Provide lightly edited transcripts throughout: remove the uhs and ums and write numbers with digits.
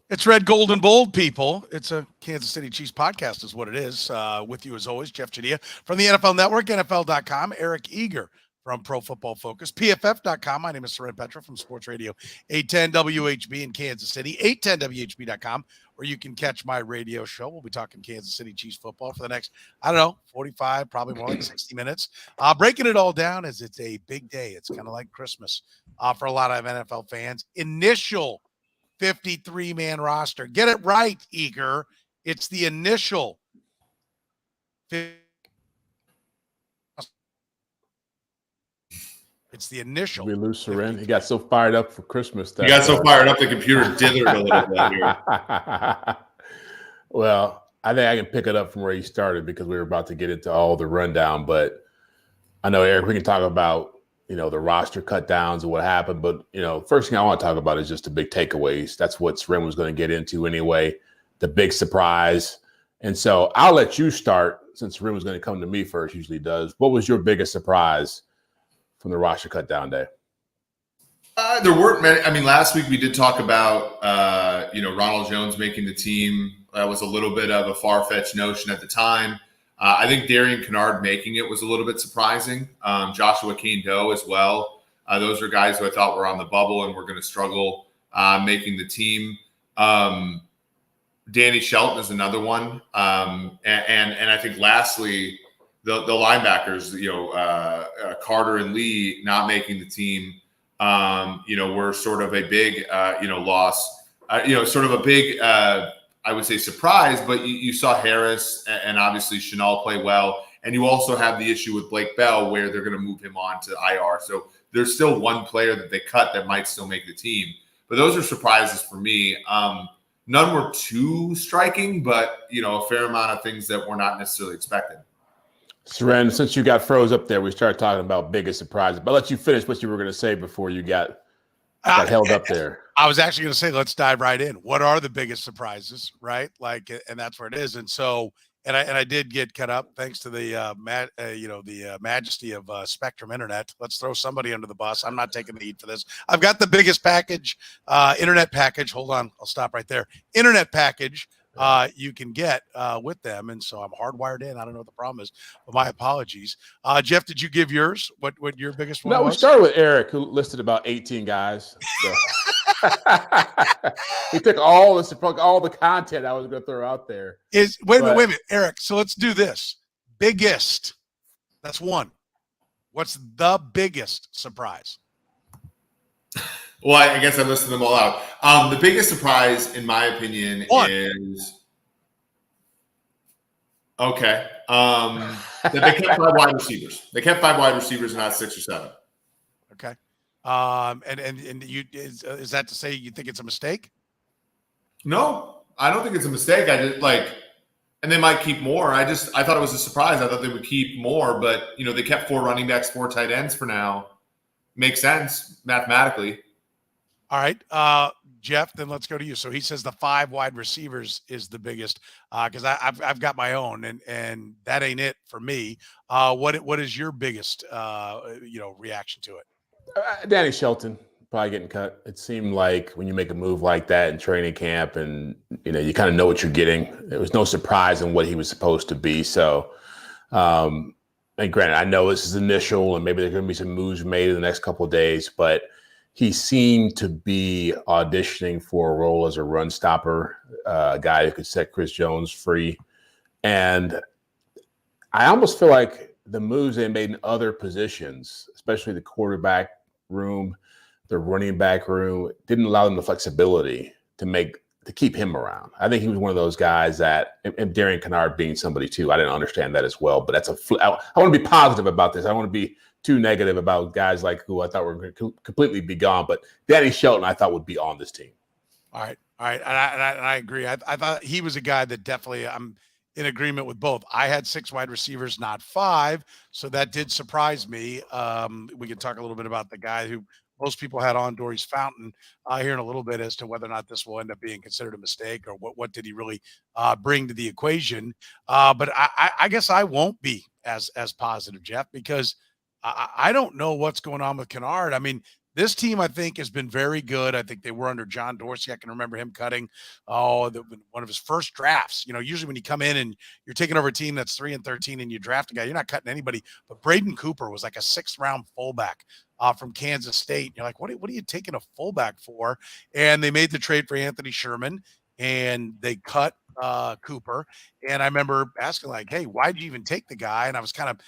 It's Red, Gold, and Bold, people. It's a Kansas City Chiefs podcast is what it is. With you, as always, Jeff Chadiha from the NFL Network, NFL.com, Eric Eager from Pro Football Focus, PFF.com. My name is Soren Petro from Sports Radio 810 WHB in Kansas City, 810WHB.com, where you can catch my radio show. We'll be talking Kansas City Chiefs football for the next, 45, probably more like 60 minutes. Breaking it all down as it's a big day. It's kind of like Christmas for a lot of NFL fans. Initial 53-man roster. Get it right, Eager. It's the initial. It's the initial. We lose Soren. He got so fired up for Christmas. He got so fired up the computer dithered a little bit here. Well, I think I can pick it up from where you started because we were about to get into all the rundown. But I know, Eric, we can talk about the roster cut downs and what happened. But, first thing I want to talk about is just the big takeaways. That's what Soren was going to get into anyway, the big surprise. And so I'll let you start since Soren was going to come to me first, usually does. What was your biggest surprise from the roster cut down day? There weren't many. I mean, last week we did talk about, Ronald Jones making the team. That was a little bit of a far-fetched notion at the time. I think Darian Kinnard making it was a little bit surprising. Joshua Kane-Doe as well. Those are guys who I thought were on the bubble and were going to struggle making the team. Danny Shelton is another one. And I think lastly, the linebackers, Carter and Lee not making the team, were sort of a big, loss. Sort of a big I would say surprise, but you saw Harris and obviously Chenal play well. And you also have the issue with Blake Bell where they're going to move him on to IR. So there's still one player that they cut that might still make the team. But those are surprises for me. None were too striking, but, a fair amount of things that we're not necessarily expecting. Soren, since you got froze up there, we started talking about biggest surprises. But I'll let you finish what you were going to say before you got held up there. I was actually going to say, let's dive right in. What are the biggest surprises, right? And that's where it is. And so, and I did get cut up thanks to the majesty of Spectrum Internet. Let's throw somebody under the bus. I'm not taking the heat for this. I've got the biggest package, internet package. Hold on, I'll stop right there. Internet package you can get with them, and so I'm hardwired in. I don't know what the problem is, but my apologies. Jeff, did you give yours? What your biggest one was? No, we started with Eric, who listed about 18 guys. So. He took all the content I was going to throw out there. Wait a minute, Eric. So let's do this. Biggest. That's one. What's the biggest surprise? Well, I guess I listed them all out. The biggest surprise, in my opinion, is that they kept 5 wide receivers. They kept 5 wide receivers, not 6 or 7. Okay. And you is that to say you think it's a mistake? No, I don't think it's a mistake. I just and they might keep more. I thought it was a surprise. I thought they would keep more, but they kept 4 running backs, 4 tight ends for now. Makes sense mathematically. All right, Jeff. Then let's go to you. So he says the 5 wide receivers is the biggest because I've got my own and that ain't it for me. What is your biggest reaction to it? Danny Shelton probably getting cut. It seemed like when you make a move like that in training camp and, you kind of know what you're getting, there was no surprise in what he was supposed to be. So, and granted, I know this is initial and maybe there's going to be some moves made in the next couple of days, but he seemed to be auditioning for a role as a run stopper, a guy who could set Chris Jones free. And I almost feel like the moves they made in other positions, especially the quarterback room, the running back room, didn't allow them the flexibility to keep him around. I think he was one of those guys that, and Darian Kinnard being somebody too, I didn't understand that as well. But that's I want to be positive about this. I don't want to be too negative about guys like who I thought were going to completely be gone. But Danny Shelton, I thought would be on this team. All right. And I agree. I thought he was a guy that definitely I'm in agreement with both. I had 6 wide receivers, not 5. So that did surprise me. We can talk a little bit about the guy who most people had on, Dory's Fountain, here in a little bit as to whether or not this will end up being considered a mistake or what did he really bring to the equation. But I guess I won't be as positive, Jeff, because I don't know what's going on with Kinnard. I mean, This team, I think, has been very good. I think they were under John Dorsey. I can remember him cutting one of his first drafts. Usually when you come in and you're taking over a team that's 3-13 and you draft a guy, you're not cutting anybody. But Braden Cooper was like a 6th-round fullback from Kansas State. You're like, what are you taking a fullback for? And they made the trade for Anthony Sherman, and they cut Cooper. And I remember asking, like, hey, why'd you even take the guy? And I was kind of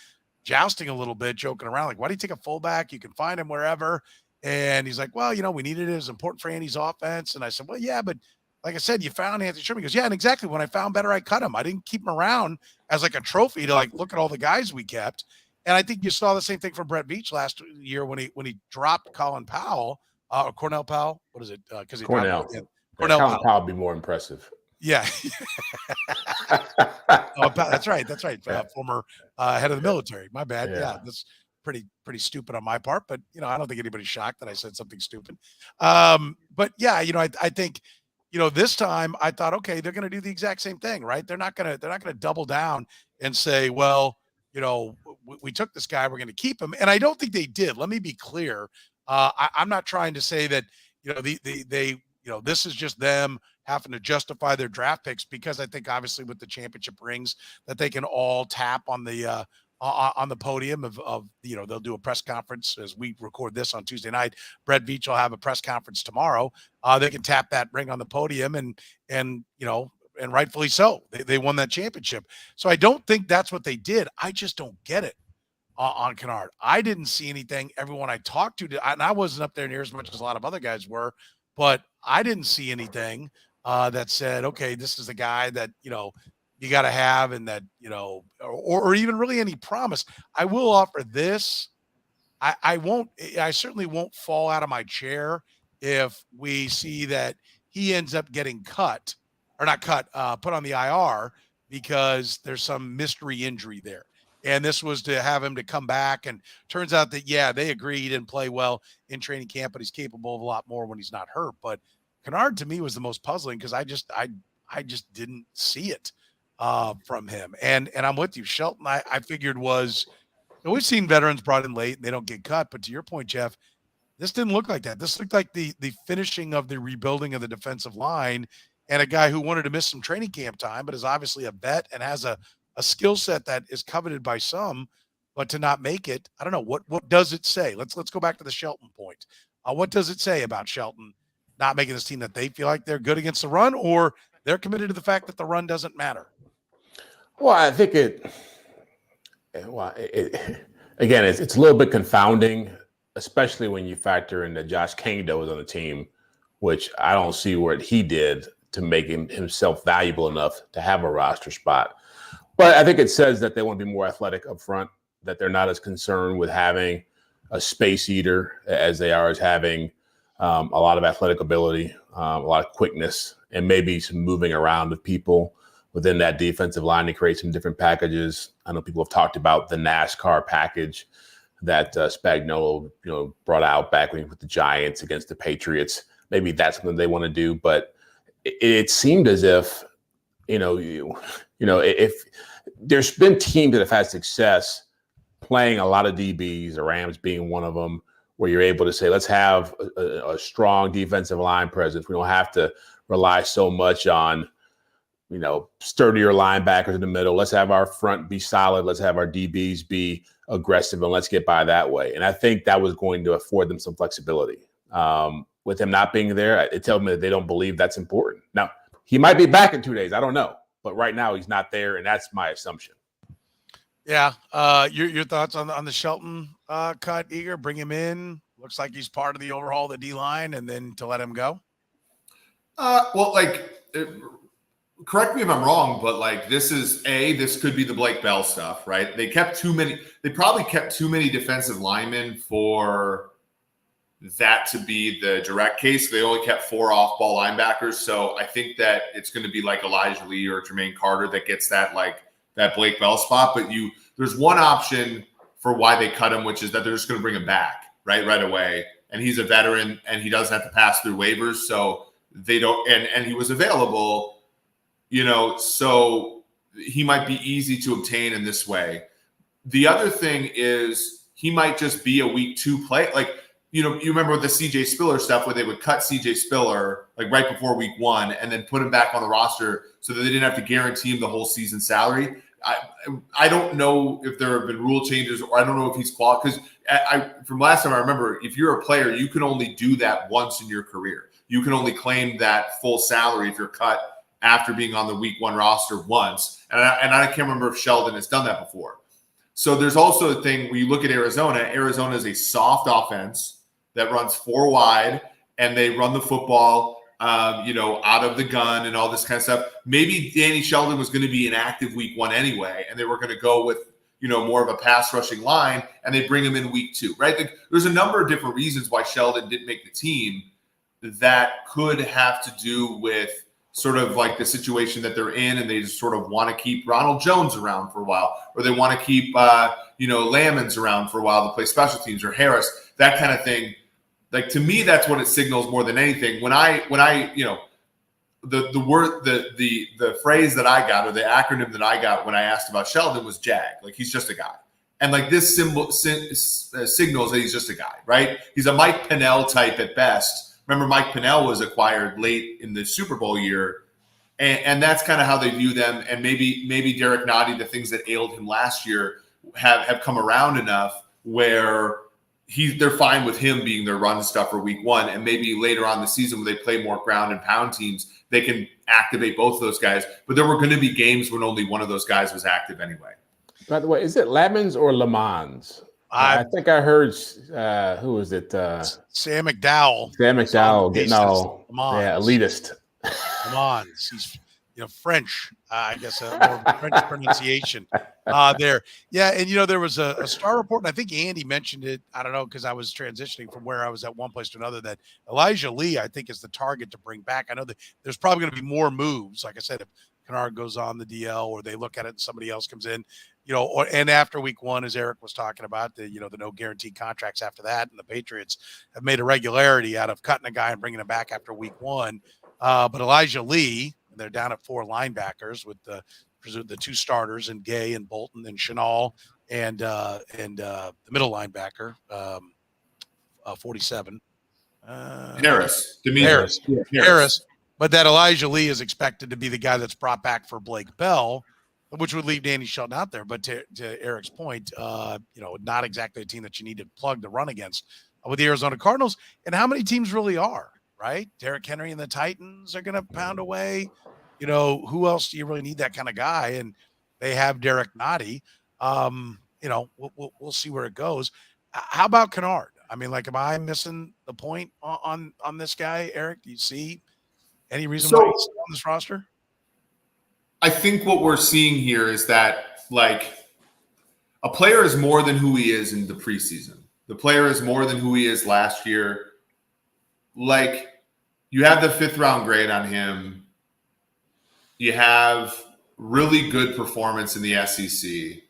jousting a little bit, joking around, like, why do you take a fullback? You can find him wherever. And he's like, well, we needed it. It was important for Andy's offense. And I said, well, yeah, but like I said, you found Anthony Sherman. He goes, yeah, and exactly. When I found better, I cut him. I didn't keep him around as like a trophy to like look at all the guys we kept. And I think you saw the same thing from Brett Veach last year when he dropped Colin Powell or Cornell Powell. What is it? Because Cornell. Cornell Colin Powell would be more impressive. Yeah. That's right. Former head of the military. My bad. Yeah, that's pretty stupid on my part, but I don't think anybody's shocked that I said something stupid. But yeah, I think this time I thought, okay, they're going to do the exact same thing, right? They're not going to double down and say, well, we took this guy, we're going to keep him. And I don't think they did. Let me be clear. I'm not trying to say that this is just them having to justify their draft picks, because I think obviously with the championship rings that they can all tap on the podium of they'll do a press conference as we record this on Tuesday night. Brett Veach will have a press conference tomorrow. They can tap that ring on the podium and rightfully so. They won that championship. So I don't think that's what they did. I just don't get it on Kinnard. I didn't see anything. Everyone I talked to, and I wasn't up there near as much as a lot of other guys were, but I didn't see anything that said, okay, this is the guy that, you got to have, and that, or even really any promise. I will offer this. I certainly won't fall out of my chair if we see that he ends up getting cut, or not cut, put on the IR because there's some mystery injury there. And this was to have him to come back, and turns out that, yeah, they agree he didn't play well in training camp, but he's capable of a lot more when he's not hurt. But Kinnard to me was the most puzzling, because I just didn't see it from him. And I'm with you. Shelton, I figured we've seen veterans brought in late and they don't get cut. But to your point, Jeff, this didn't look like that. This looked like the finishing of the rebuilding of the defensive line, and a guy who wanted to miss some training camp time, but is obviously a vet and has a skill set that is coveted by some, but to not make it, I don't know. What does it say? Let's go back to the Shelton point. What does it say about Shelton not making this team, that they feel like they're good against the run, or they're committed to the fact that the run doesn't matter? Well, I think again, it's a little bit confounding, especially when you factor in that Josh Kangdo was on the team, which I don't see what he did to make himself valuable enough to have a roster spot. But I think it says that they want to be more athletic up front, that they're not as concerned with having a space eater as they are as having a lot of athletic ability, a lot of quickness, and maybe some moving around of people within that defensive line to create some different packages. I know people have talked about the NASCAR package that Spagnuolo, brought out back with the Giants against the Patriots. Maybe that's something they want to do, but it seemed as if, if there's been teams that have had success playing a lot of DBs, the Rams being one of them, where you're able to say, let's have a strong defensive line presence. We don't have to rely so much on, sturdier linebackers in the middle. Let's have our front be solid. Let's have our DBs be aggressive, and let's get by that way. And I think that was going to afford them some flexibility. With him not being there, it tells me that they don't believe that's important. Now, he might be back in 2 days. I don't know. But right now he's not there, and that's my assumption. Yeah. Your thoughts on the Shelton cut, Eager? Bring him in. Looks like he's part of the overhaul of the D-line, and then to let him go? Correct me if I'm wrong, but this could be the Blake Bell stuff, right? They probably kept too many defensive linemen for that to be the direct case. They only kept 4 off-ball linebackers. So I think that it's going to be like Elijah Lee or Jermaine Carter that gets that Blake Bell spot. But there's one option for why they cut him, which is that they're just going to bring him back right away. And he's a veteran and he doesn't have to pass through waivers. So they don't, and he was available, so he might be easy to obtain in this way. The other thing is he might just be a week 2 play. you remember the CJ Spiller stuff where they would cut CJ Spiller like right before week 1 and then put him back on the roster so that they didn't have to guarantee him the whole season salary. I don't know if there have been rule changes, or I don't know if he's qualified, because from last time I remember, if you're a player, you can only do that once in your career. You can only claim that full salary if you're cut after being on the week 1 roster once. And I can't remember if Sheldon has done that before. So there's also a thing when you look at Arizona. Arizona is a soft offense that runs 4 wide, and they run the football out of the gun and all this kind of stuff. Maybe Danny Sheldon was going to be inactive week 1 anyway, and they were going to go with, more of a pass rushing line, and they bring him in week 2, right? There's a number of different reasons why Sheldon didn't make the team that could have to do with sort of like the situation that they're in, and they just sort of want to keep Ronald Jones around for a while, or they want to keep, Lamons around for a while to play special teams, or Harris, that kind of thing. Like, to me, that's what it signals more than anything. When I the phrase that I got, or the acronym that I got when I asked about Sheldon was JAG. Like, he's just a guy. And like this signals that he's just a guy, right? He's a Mike Pennell type at best. Remember, Mike Pennell was acquired late in the Super Bowl year. And that's kind of how they view them. And maybe Derek Nottie, the things that ailed him last year have come around enough where they're fine with him being their run stuffer week 1, and maybe later on in the season when they play more ground and pound teams, they can activate both of those guys. But there were going to be games when only one of those guys was active anyway. By the way, is it Lamons or Lamons? I think I heard who was it? Sam McDowell. Sam McDowell getting all elitist. Lamons. He's French. I guess more of a French pronunciation there. Yeah, and there was a star report, and I think Andy mentioned it. I don't know, because I was transitioning from where I was at one place to another, that Elijah Lee, I think, is the target to bring back. I know that there's probably going to be more moves. Like I said, if Kinnard goes on the DL, or they look at it and somebody else comes in, and after week 1, as Eric was talking about, the no guaranteed contracts after that, and the Patriots have made a regularity out of cutting a guy and bringing him back after week 1. But Elijah Lee, they're down at 4 linebackers with the 2 starters, and Gay and Bolton and Chenal and the middle linebacker, 47. Harris. Harris. But that Elijah Lee is expected to be the guy that's brought back for Blake Bell, which would leave Danny Shelton out there. But to Eric's point, not exactly a team that you need to plug the run against with the Arizona Cardinals. And how many teams really are, right? Derrick Henry and the Titans are going to pound away. Who else do you really need that kind of guy? And they have Derek Nottie. We'll see where it goes. How about Kinnard? I mean, like, am I missing the point on this guy, Eric? Do you see any reason why he's on this roster? I think what we're seeing here is that, like, a player is more than who he is in the preseason. The player is more than who he is last year. Like, you have the 5th round grade on him. You have really good performance in the SEC.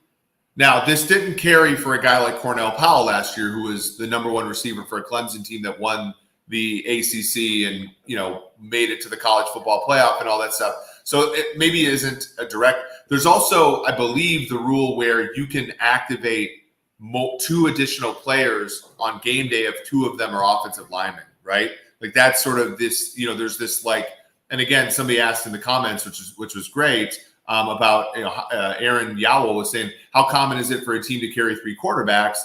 Now, this didn't carry for a guy like Cornell Powell last year, who was the number 1 receiver for a Clemson team that won the ACC and, made it to the college football playoff and all that stuff. So it maybe isn't a direct. There's also, I believe, the rule where you can activate 2 additional players on game day if 2 of them are offensive linemen, right? Like, that's sort of this, there's this, like, and again, somebody asked in the comments, which was great, about, Aaron Yowell was saying, how common is it for a team to carry 3 quarterbacks?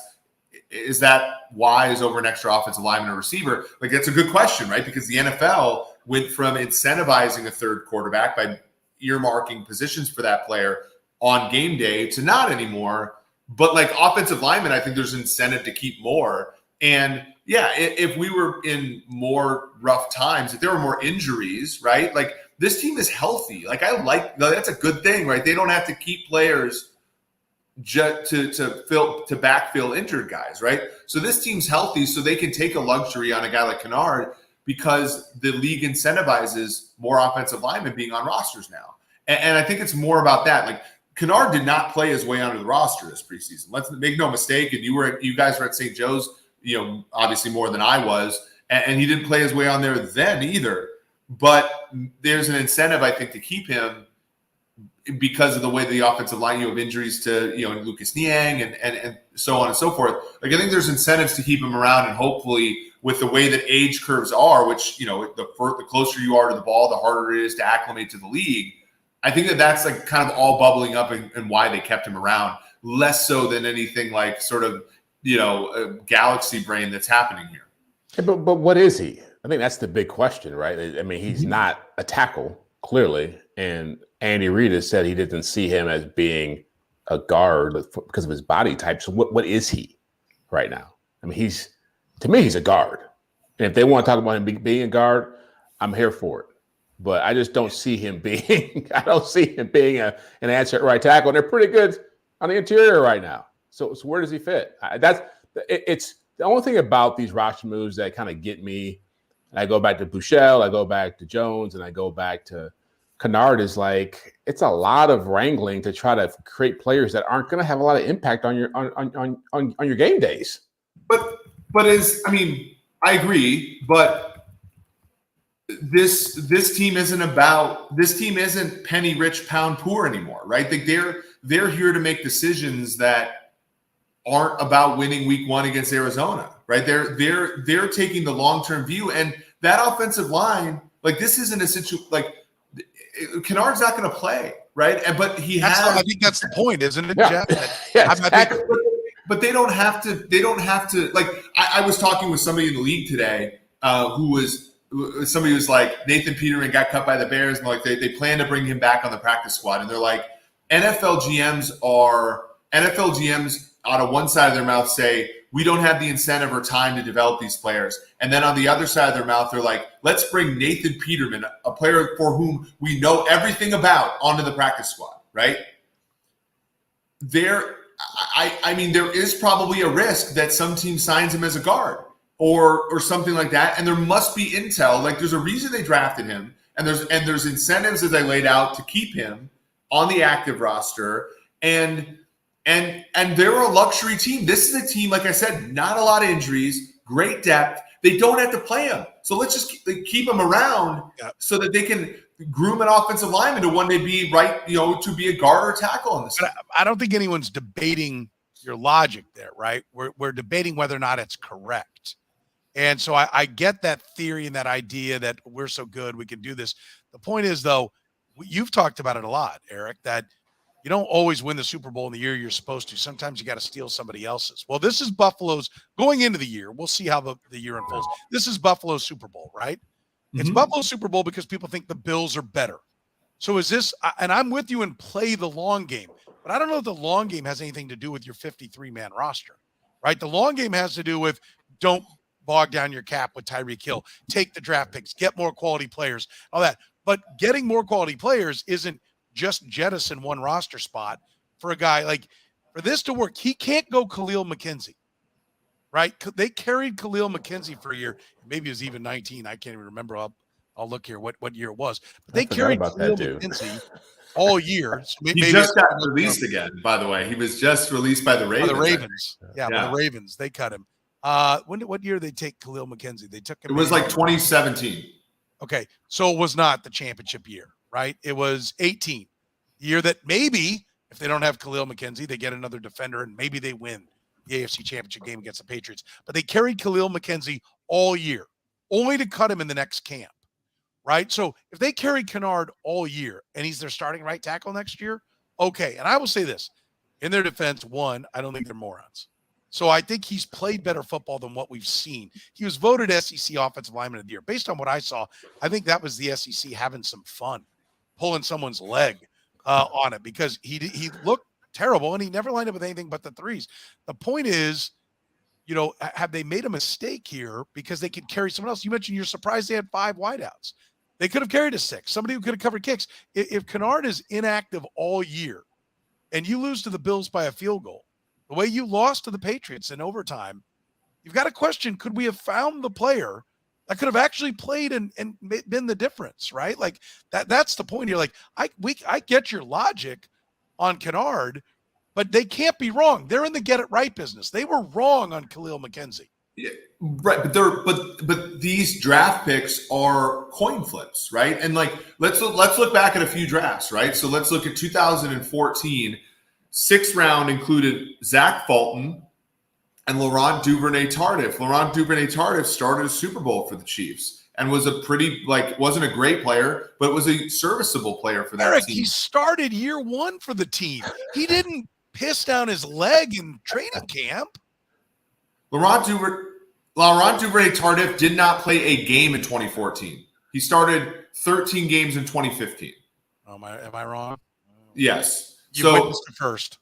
Is that wise over an extra offensive lineman or receiver? Like, that's a good question, right? Because the NFL went from incentivizing a 3rd quarterback by earmarking positions for that player on game day to not anymore. But like offensive linemen, I think there's incentive to keep more. And yeah, if we were in more rough times, if there were more injuries, right? Like, this team is healthy. Like, that's a good thing, right? They don't have to keep players just to backfill injured guys, right? So this team's healthy, so they can take a luxury on a guy like Kinnard because the league incentivizes more offensive linemen being on rosters now. And I think it's more about that. Like, Kinnard did not play his way onto the roster this preseason. Let's make no mistake. And you guys were at St. Joe's, obviously more than I was, and he didn't play his way on there then either. But there's an incentive, I think, to keep him because of the way the offensive line, you have injuries to, Lucas Niang and so on and so forth. Like, I think there's incentives to keep him around, and hopefully with the way that age curves are, which, the closer you are to the ball, the harder it is to acclimate to the league. I think that's like kind of all bubbling up and why they kept him around, less so than anything like sort of, a galaxy brain that's happening here. But what is he? I think that's the big question, right? I mean, he's not a tackle, clearly. And Andy Reid has said he didn't see him as being a guard because of his body type. So what is he right now? I mean, to me, he's a guard. And if they want to talk about him being a guard, I'm here for it. But I just don't see him being an answer at right tackle. And they're pretty good on the interior right now. So where does he fit? It's the only thing about these roster moves that kind of get me. And I go back to Buechele, I go back to Jones, and I go back to Kinnard, is like, it's a lot of wrangling to try to create players that aren't going to have a lot of impact on your game days. But I agree, but this team isn't penny rich, pound poor anymore, right? Like they're here to make decisions that aren't about winning week 1 against Arizona, right? They're taking the long-term view, and that offensive line, like, this isn't a situation like Kinnard's not going to play, right? But I think that's the point, isn't it, yeah. Jeff? Yeah, exactly. But they don't have to. Like, I was talking with somebody in the league today somebody was like, Nathan Peterman got cut by the Bears, and like they plan to bring him back on the practice squad, and they're like, NFL GMs out of one side of their mouth say, we don't have the incentive or time to develop these players. And then on the other side of their mouth, they're like, let's bring Nathan Peterman, a player for whom we know everything about, onto the practice squad, right? There is probably a risk that some team signs him as a guard or something like that. And there must be intel. Like, there's a reason they drafted him, and there's incentives, as I laid out, to keep him on the active roster. And they're a luxury team. This is a team, like I said, not a lot of injuries, great depth. They don't have to play him. So let's just keep him around so that they can groom an offensive lineman to one day be right, to be a guard or tackle in this. I don't think anyone's debating your logic there, right? We're debating whether or not it's correct. And so I get that theory and that idea that we're so good, we can do this. The point is, though, you've talked about it a lot, Eric, that you don't always win the Super Bowl in the year you're supposed to. Sometimes you got to steal somebody else's. Well, this is Buffalo's going into the year. We'll see how the year unfolds. This is Buffalo's Super Bowl, right? Mm-hmm. It's Buffalo's Super Bowl because people think the Bills are better. So is this, and I'm with you and play the long game, but I don't know if the long game has anything to do with your 53-man roster, right? The long game has to do with don't bog down your cap with Tyreek Hill, take the draft picks, get more quality players, all that. But getting more quality players isn't just jettison one roster spot for a guy. Like, for this to work, he can't go Khalil McKenzie, right? They carried Khalil McKenzie for a year. Maybe it was even 19. I can't even remember. I'll look here what year it was. But they carried Khalil McKenzie all year. So he just got released again, by the way. He was just released by the Ravens. By the Ravens. By the Ravens. They cut him. What year did they take Khalil McKenzie? They took him. It was like 2017. Okay. So it was not the championship year, right? It was 18. The year that maybe if they don't have Khalil McKenzie, they get another defender and maybe they win the AFC championship game against the Patriots. But they carried Khalil McKenzie all year, only to cut him in the next camp, right? So if they carry Kinnard all year and he's their starting right tackle next year, okay. And I will say this, in their defense, one, I don't think they're morons. So I think he's played better football than what we've seen. He was voted SEC Offensive Lineman of the Year. Based on what I saw, I think that was the SEC having some fun, pulling someone's leg on it, because he looked terrible and he never lined up with anything but the threes. The point is, have they made a mistake here because they could carry someone else? You mentioned you're surprised they had 5 wideouts. They could have carried a 6, somebody who could have covered kicks. If Kinnard is inactive all year and you lose to the Bills by a field goal, the way you lost to the Patriots in overtime, you've got to question, could we have found the player that could have actually played and been the difference, right? Like that's the point here. Like I get your logic on Kinnard, but they can't be wrong. They're in the get it right business. They were wrong on Khalil McKenzie. Yeah. Right, but these draft picks are coin flips, right? And like let's look back at a few drafts, right? So let's look at 2014. 6th round included Zach Fulton and Laurent Duvernay-Tardif. Laurent Duvernay-Tardif started a Super Bowl for the Chiefs and was a pretty wasn't a great player, but was a serviceable player for that Eric, team. he started year 1 for the team. He didn't piss down his leg in training camp. Laurent Duvernay-Tardif did not play a game in 2014. He started 13 games in 2015. Am I wrong? Yes. You witnessed it first.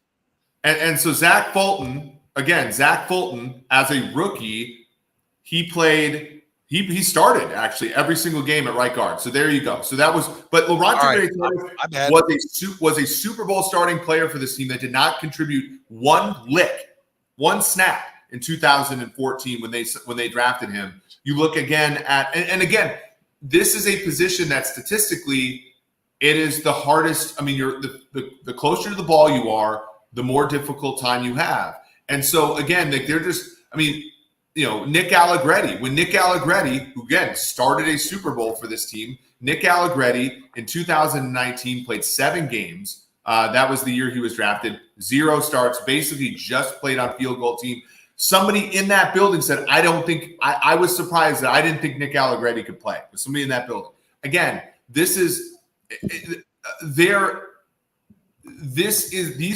And so Zach Fulton as a rookie, he started actually every single game at right guard. So there you go. So that was, but Laurent Duvernay-Tardif was a Super Bowl starting player for this team that did not contribute one snap in 2014 when they drafted him. You look again at and again, this is a position that statistically it is the hardest. I mean, you're the closer to the ball you are, the more difficult time you have. And so again, like they're just, I mean, you know, Nick Allegretti, who again started a Super Bowl for this team, Nick Allegretti in 2019 played 7 games. That was the year he was drafted. 0 starts, basically just played on field goal team. Somebody in that building said, I was surprised that I didn't think Nick Allegretti could play. But somebody in that building. Again, these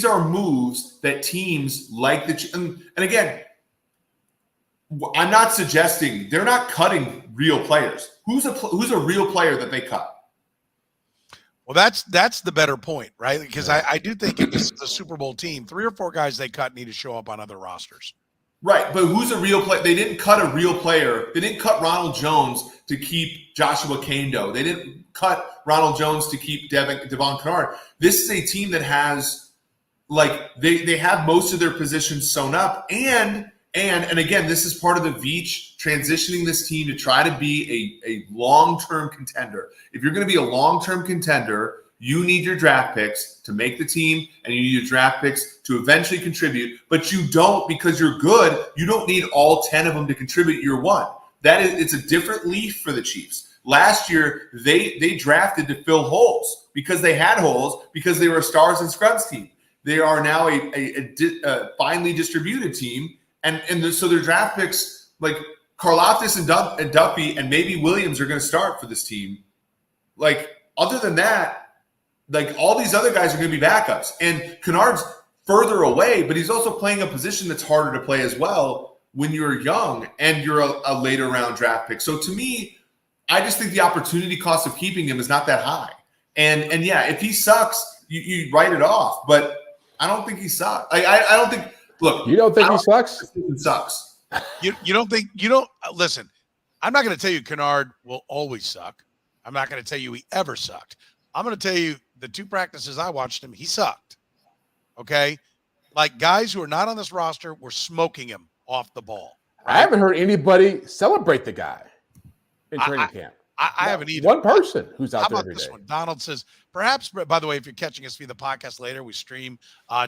are moves that teams like and again, I'm not suggesting they're not cutting real players. Who's a real player that they cut? Well, that's the better point, right? Because I do think if this is a Super Bowl team, 3 or 4 guys they cut need to show up on other rosters. Right, but who's a real player? They didn't cut a real player. They didn't cut Ronald Jones to keep Joshua Kando. They didn't cut Ronald Jones to keep Devon Kinnard. This is a team that has, like, they have most of their positions sewn up. And again, this is part of the Veach transitioning this team to try to be a long-term contender. If you're going to be a long-term contender, you need your draft picks to make the team, and you need your draft picks to eventually contribute. But you don't, because you're good, you don't need all 10 of them to contribute year 1. It's a different leaf for the Chiefs. Last year, they drafted to fill holes because they had holes because they were a stars and scrubs team. They are now a finely distributed team, so their draft picks, like Karlaftis and Duffy and maybe Williams, are going to start for this team. Like, other than that, like, all these other guys are going to be backups. And Kinnard's further away, but he's also playing a position that's harder to play as well when you're young and you're a later round draft pick. So to me, I just think the opportunity cost of keeping him is not that high. And yeah, if he sucks, you write it off. But I don't think he sucks. I don't think. Look, you don't think he sucks? It sucks. You don't listen. I'm not going to tell you Kinnard will always suck. I'm not going to tell you he ever sucked. I'm going to tell you the 2 practices I watched him, he sucked. Okay? Like, guys who are not on this roster were smoking him off the ball. Right? I haven't heard anybody celebrate the guy in training camp. I haven't either. One person who's out there How about every this day. one? Donald says, perhaps, by the way, if you're catching us via the podcast later, we stream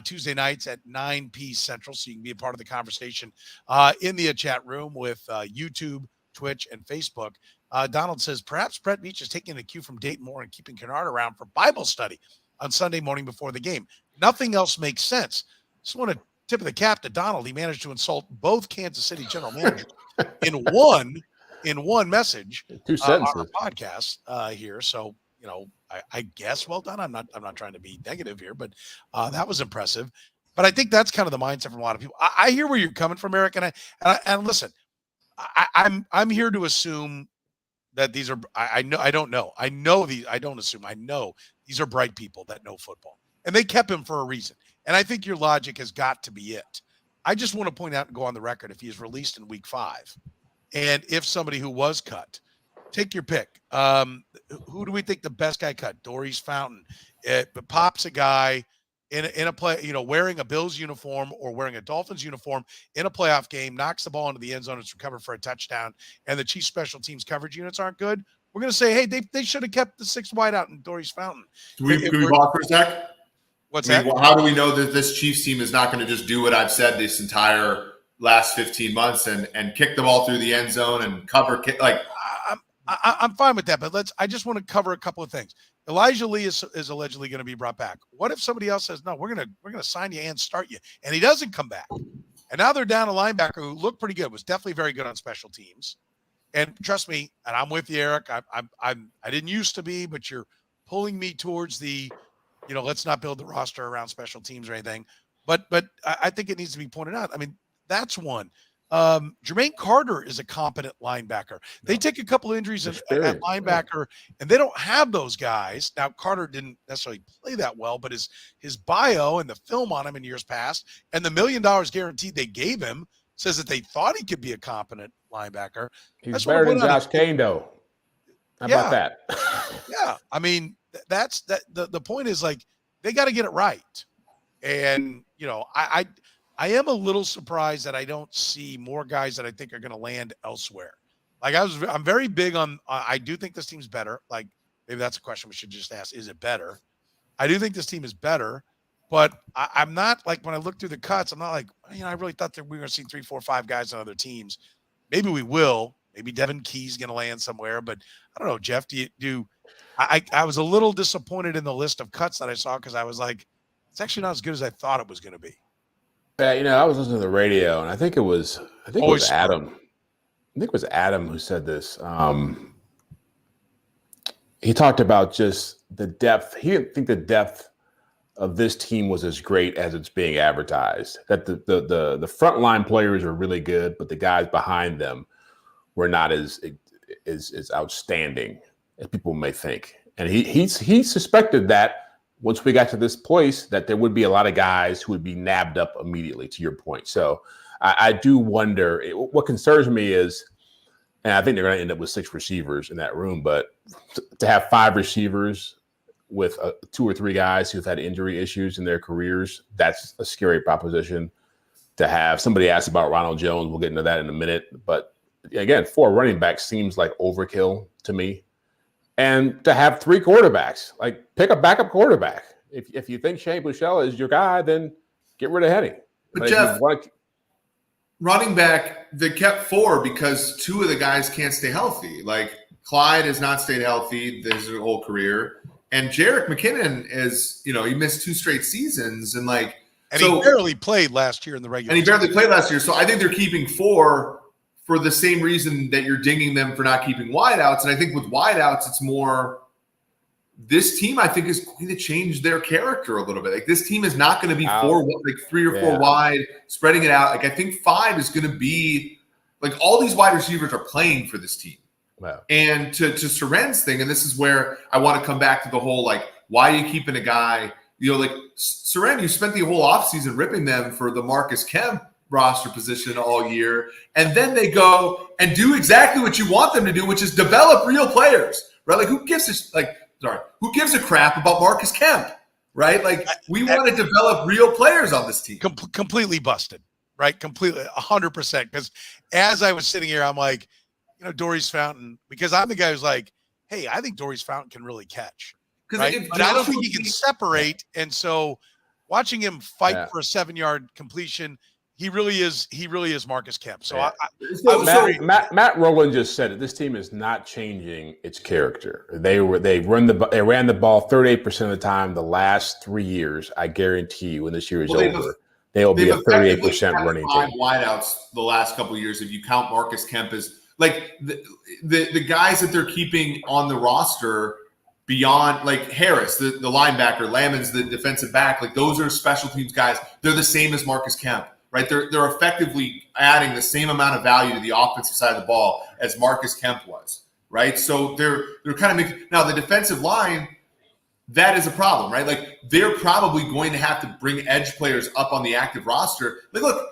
Tuesday nights at 9 p. Central, so you can be a part of the conversation in the chat room with YouTube, Twitch, and Facebook. Donald says, perhaps Brett Veach is taking a cue from Dayton Moore and keeping Kinnard around for Bible study on Sunday morning before the game. Nothing else makes sense. Just want to tip of the cap to Donald. He managed to insult both Kansas City general managers in one message 2 sentences on our podcast here. So, you know, I guess well done. I'm not trying to be negative here, but that was impressive. But I think that's kind of the mindset from a lot of people. I hear where you're coming from, Eric, and listen, I'm here to assume that these are, I don't assume, I know these are bright people that know football, and they kept him for a reason. And I think your logic has got to be it. I just want to point out and go on the record, if he is released in week 5, and if somebody who was cut, take your pick. Who do we think the best guy cut? Dory's Fountain. It pops a guy in a play, you know, wearing a Bills uniform or wearing a Dolphins uniform in a playoff game, knocks the ball into the end zone, it's recovered for a touchdown, and the Chiefs special teams coverage units aren't good. We're going to say, hey, they should have kept the 6 wide out in Dory's Fountain. Can we pause for a sec? What's that? How do we know that this Chiefs team is not going to just do what I've said this entire last 15 months and kick the ball through the end zone and cover like. I'm fine with that, but I just want to cover a couple of things. Elijah Lee is allegedly going to be brought back. What if somebody else says, no, we're going to sign you and start you, and he doesn't come back? And now they're down a linebacker who looked pretty good, was definitely very good on special teams. And trust me, and I'm with you, Eric. I didn't used to be, but you're pulling me towards the, let's not build the roster around special teams or anything. But I think it needs to be pointed out. I mean, that's one. Jermaine Carter is a competent linebacker. They take a couple of injuries at linebacker, and they don't have those guys. Now, Carter didn't necessarily play that well, but his bio and the film on him in years past and the $1 million guaranteed they gave him says that they thought he could be a competent linebacker. He's better than Josh Kane, though. How about that? Yeah. I mean, the point is, like, they got to get it right. And, I am a little surprised that I don't see more guys that I think are going to land elsewhere. Like I'm very big on, I do think this team's better. Like maybe that's a question we should just ask. Is it better? I do think this team is better, but I'm not like, when I look through the cuts, I'm not like, I really thought that we were going to see 3, 4, 5 guys on other teams. Maybe we will. Maybe Devin Key's going to land somewhere, but I don't know, Jeff, I was a little disappointed in the list of cuts that I saw, because I was like, it's actually not as good as I thought it was going to be. Yeah, I was listening to the radio, and I think it was Adam. I think it was Adam who said this. He talked about just the depth. He didn't think the depth of this team was as great as it's being advertised. That the frontline players are really good, but the guys behind them were not as outstanding as people may think. And he suspected that once we got to this place, that there would be a lot of guys who would be nabbed up immediately, to your point. So I do wonder, what concerns me is, and I think they're going to end up with 6 receivers in that room, but to have 5 receivers with 2 or 3 guys who've had injury issues in their careers, that's a scary proposition. To have, somebody asked about Ronald Jones, we'll get into that in a minute, but again, 4 running backs seems like overkill to me. And to have 3 quarterbacks, like pick a backup quarterback. If you think Shane Buechele is your guy, then get rid of Henny. But Jeff, running back, they kept 4 because 2 of the guys can't stay healthy. Like Clyde has not stayed healthy his whole career, and Jerick McKinnon is, he missed 2 straight seasons, and he barely played last year in the regular. And he barely played last year, so I think they're keeping 4. For the same reason that you're dinging them for not keeping wideouts. And I think with wideouts, it's more, this team, I think, is going to change their character a little bit. Like, this team is not going to be 3 or 4 wide, spreading it out. Like, I think 5 is going to be, like, all these wide receivers are playing for this team. Wow. And to Soren's thing, and this is where I want to come back to the whole, like, why are you keeping a guy, like Soren, you spent the whole offseason ripping them for the Marcus Kemp roster position all year, and then they go and do exactly what you want them to do, which is develop real players, right? Like who gives a crap about Marcus Kemp, right? Like we want to develop real players on this team. Completely busted, right? Completely 100%. Because as I was sitting here, I'm like, Dory's Fountain, because I'm the guy who's like, hey, I think Dory's Fountain can really catch, right? But I don't think he can separate, and so watching him fight for a 7-yard completion. He really is Marcus Kemp. So Matt Rowland just said it. This team is not changing its character. They ran the ball 38% of the time the last 3 years. I guarantee you, when this year is over, they will be a 38% running team. Wideouts the last couple of years, if you count Marcus Kemp as like the guys that they're keeping on the roster beyond, like Harris, the linebacker, Lammons, the defensive back, like those are special teams guys. They're the same as Marcus Kemp. Right, they're effectively adding the same amount of value to the offensive side of the ball as Marcus Kemp was. Right, so they're kind of making, now the defensive line, that is a problem, right? Like they're probably going to have to bring edge players up on the active roster. Like, look,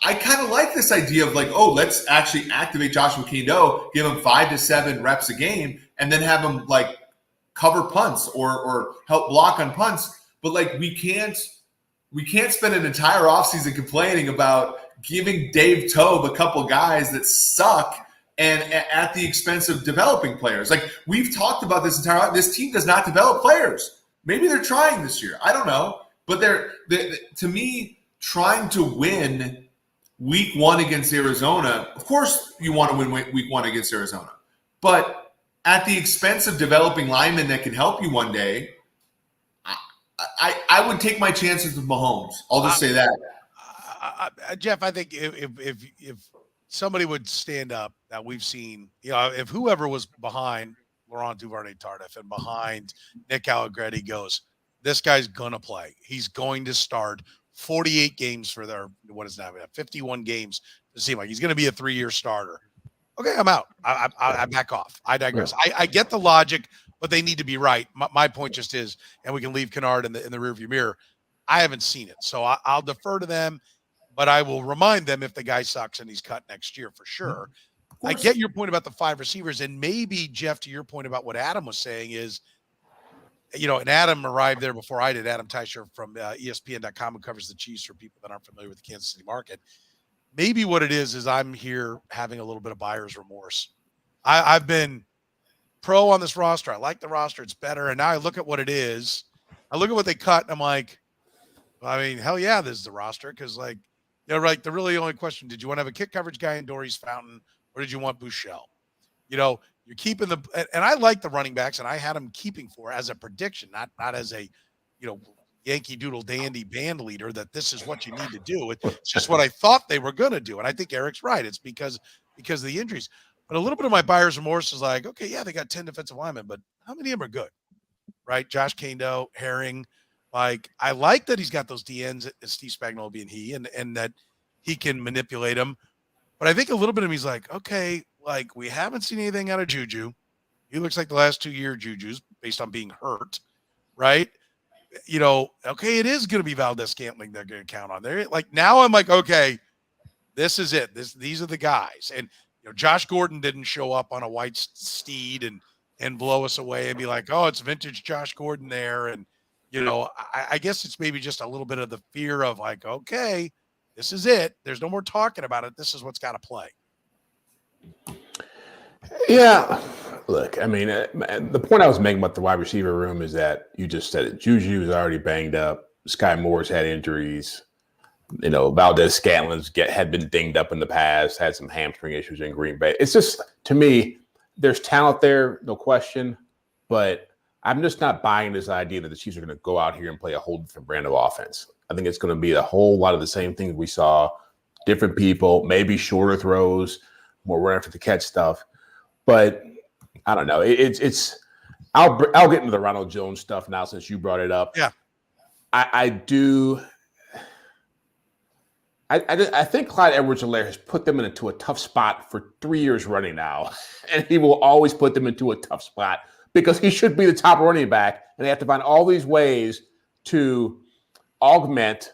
I kind of like this idea of like, let's actually activate Joshua Kendo, give him 5 to 7 reps a game, and then have him like cover punts or help block on punts. But like we can't spend an entire offseason complaining about giving Dave Tobe a couple guys that suck and at the expense of developing players. Like we've talked about this team does not develop players. Maybe they're trying this year. I don't know. But to me, trying to win week 1 against Arizona, of course you want to win week 1 against Arizona. But at the expense of developing linemen that can help you one day, I would take my chances with Mahomes. I'll just say that. Jeff, I think if somebody would stand up that we've seen, if whoever was behind Laurent Duvernay-Tardif and behind Nick Allegretti goes, this guy's going to play. He's going to start 48 games for their, 51 games to seem like he's going to be a 3-year starter. Okay, I'm out. I back off. I digress. Yeah. I get the logic, but they need to be right. My point just is, and we can leave Kinnard in the rearview mirror, I haven't seen it. So I'll defer to them, but I will remind them if the guy sucks and he's cut next year for sure. I get your point about the 5 receivers, and maybe, Jeff, to your point about what Adam was saying is, and Adam arrived there before I did, Adam Teicher from ESPN.com, who covers the Chiefs for people that aren't familiar with the Kansas City market. Maybe what it is I'm here having a little bit of buyer's remorse. I've been pro on this roster. I like the roster. It's better. And now I look at what it is. I look at what they cut, and I'm like, I mean, hell yeah, this is the roster. Because, the really only question, did you want to have a kick coverage guy in Dory's Fountain, or did you want Bouchel? You're keeping and I like the running backs, and I had them keeping as a prediction, not as a, Yankee Doodle Dandy band leader, that this is what you need to do. It's just what I thought they were going to do. And I think Eric's right. It's because of the injuries. But a little bit of my buyer's remorse is like, okay, yeah, they got 10 defensive linemen, but how many of them are good? Right? Josh Kando, Herring. I like that he's got those DNs, Steve Spagnuolo being he, and that he can manipulate them. But I think a little bit of me is like, okay, we haven't seen anything out of Juju. He looks like the last 2-year Juju's based on being hurt, right? Okay, it is going to be Valdez-Scantling they're going to count on. There, now I'm like, okay, this is it. These are the guys. And Josh Gordon didn't show up on a white steed and blow us away and be like, oh, it's vintage Josh Gordon there. And I guess it's maybe just a little bit of the fear of okay, this is it. There's no more talking about it. This is what's got to play. Yeah. Look, I mean, the point I was making about the wide receiver room is that you just said it. Juju is already banged up. Sky Moore's had injuries. Valdez-Scantling had been dinged up in the past, had some hamstring issues in Green Bay. It's just, to me, there's talent there, no question. But I'm just not buying this idea that the Chiefs are going to go out here and play a whole different brand of offense. I think it's going to be a whole lot of the same things we saw, different people, maybe shorter throws, more run after the catch stuff. But I don't know. I'll get into the Ronald Jones stuff now since you brought it up. Yeah. I think Clyde Edwards-Helaire has put them into a tough spot for 3 years running now. And he will always put them into a tough spot because he should be the top running back. And they have to find all these ways to augment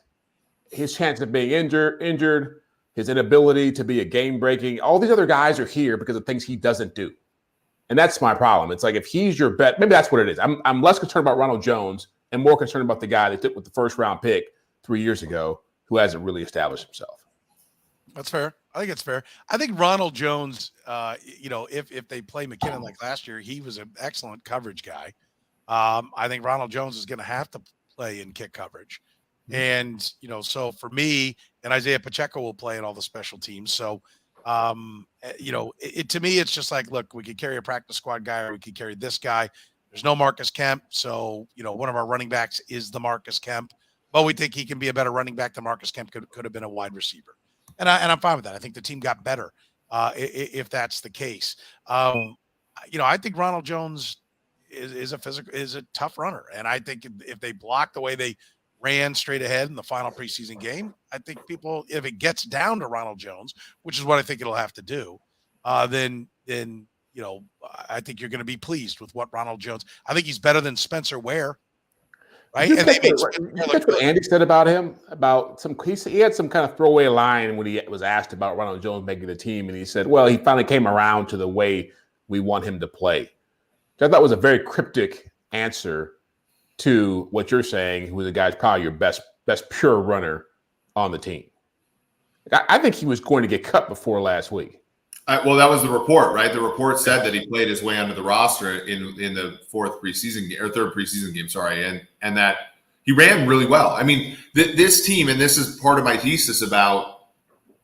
his chance of being injured, his inability to be a game-breaking. All these other guys are here because of things he doesn't do. And that's my problem. It's like if he's your bet, maybe that's what it is. I'm less concerned about Ronald Jones and more concerned about the guy that did with the first-round pick 3 years ago who hasn't really established himself. That's fair. I think it's fair. I think Ronald Jones, if they play McKinnon like last year, he was an excellent coverage guy. I think Ronald Jones is going to have to play in kick coverage. And, so for me, and Isaiah Pacheco will play in all the special teams. So, to me, it's just like, look, we could carry a practice squad guy or we could carry this guy. There's no Marcus Kemp. So, one of our running backs is the Marcus Kemp, but we think he can be a better running back than Marcus Kemp could have been a wide receiver. And I'm fine with that. I think the team got better if that's the case. I think Ronald Jones is a tough runner. And I think if they block the way they ran straight ahead in the final preseason game, I think if it gets down to Ronald Jones, which is what I think it'll have to do, then I think you're going to be pleased with what Ronald Jones. I think he's better than Spencer Ware, right? And that's what Andy said about him. He had some kind of throwaway line when he was asked about Ronald Jones making the team, and he said, "Well, he finally came around to the way we want him to play." Which I thought was a very cryptic answer to what you're saying, who the guy's probably your best pure runner on the team. I think he was going to get cut before last week. Well, that was the report, right? The report said that he played his way onto the roster in the third preseason game, sorry, and that he ran really well. I mean, this team, and this is part of my thesis about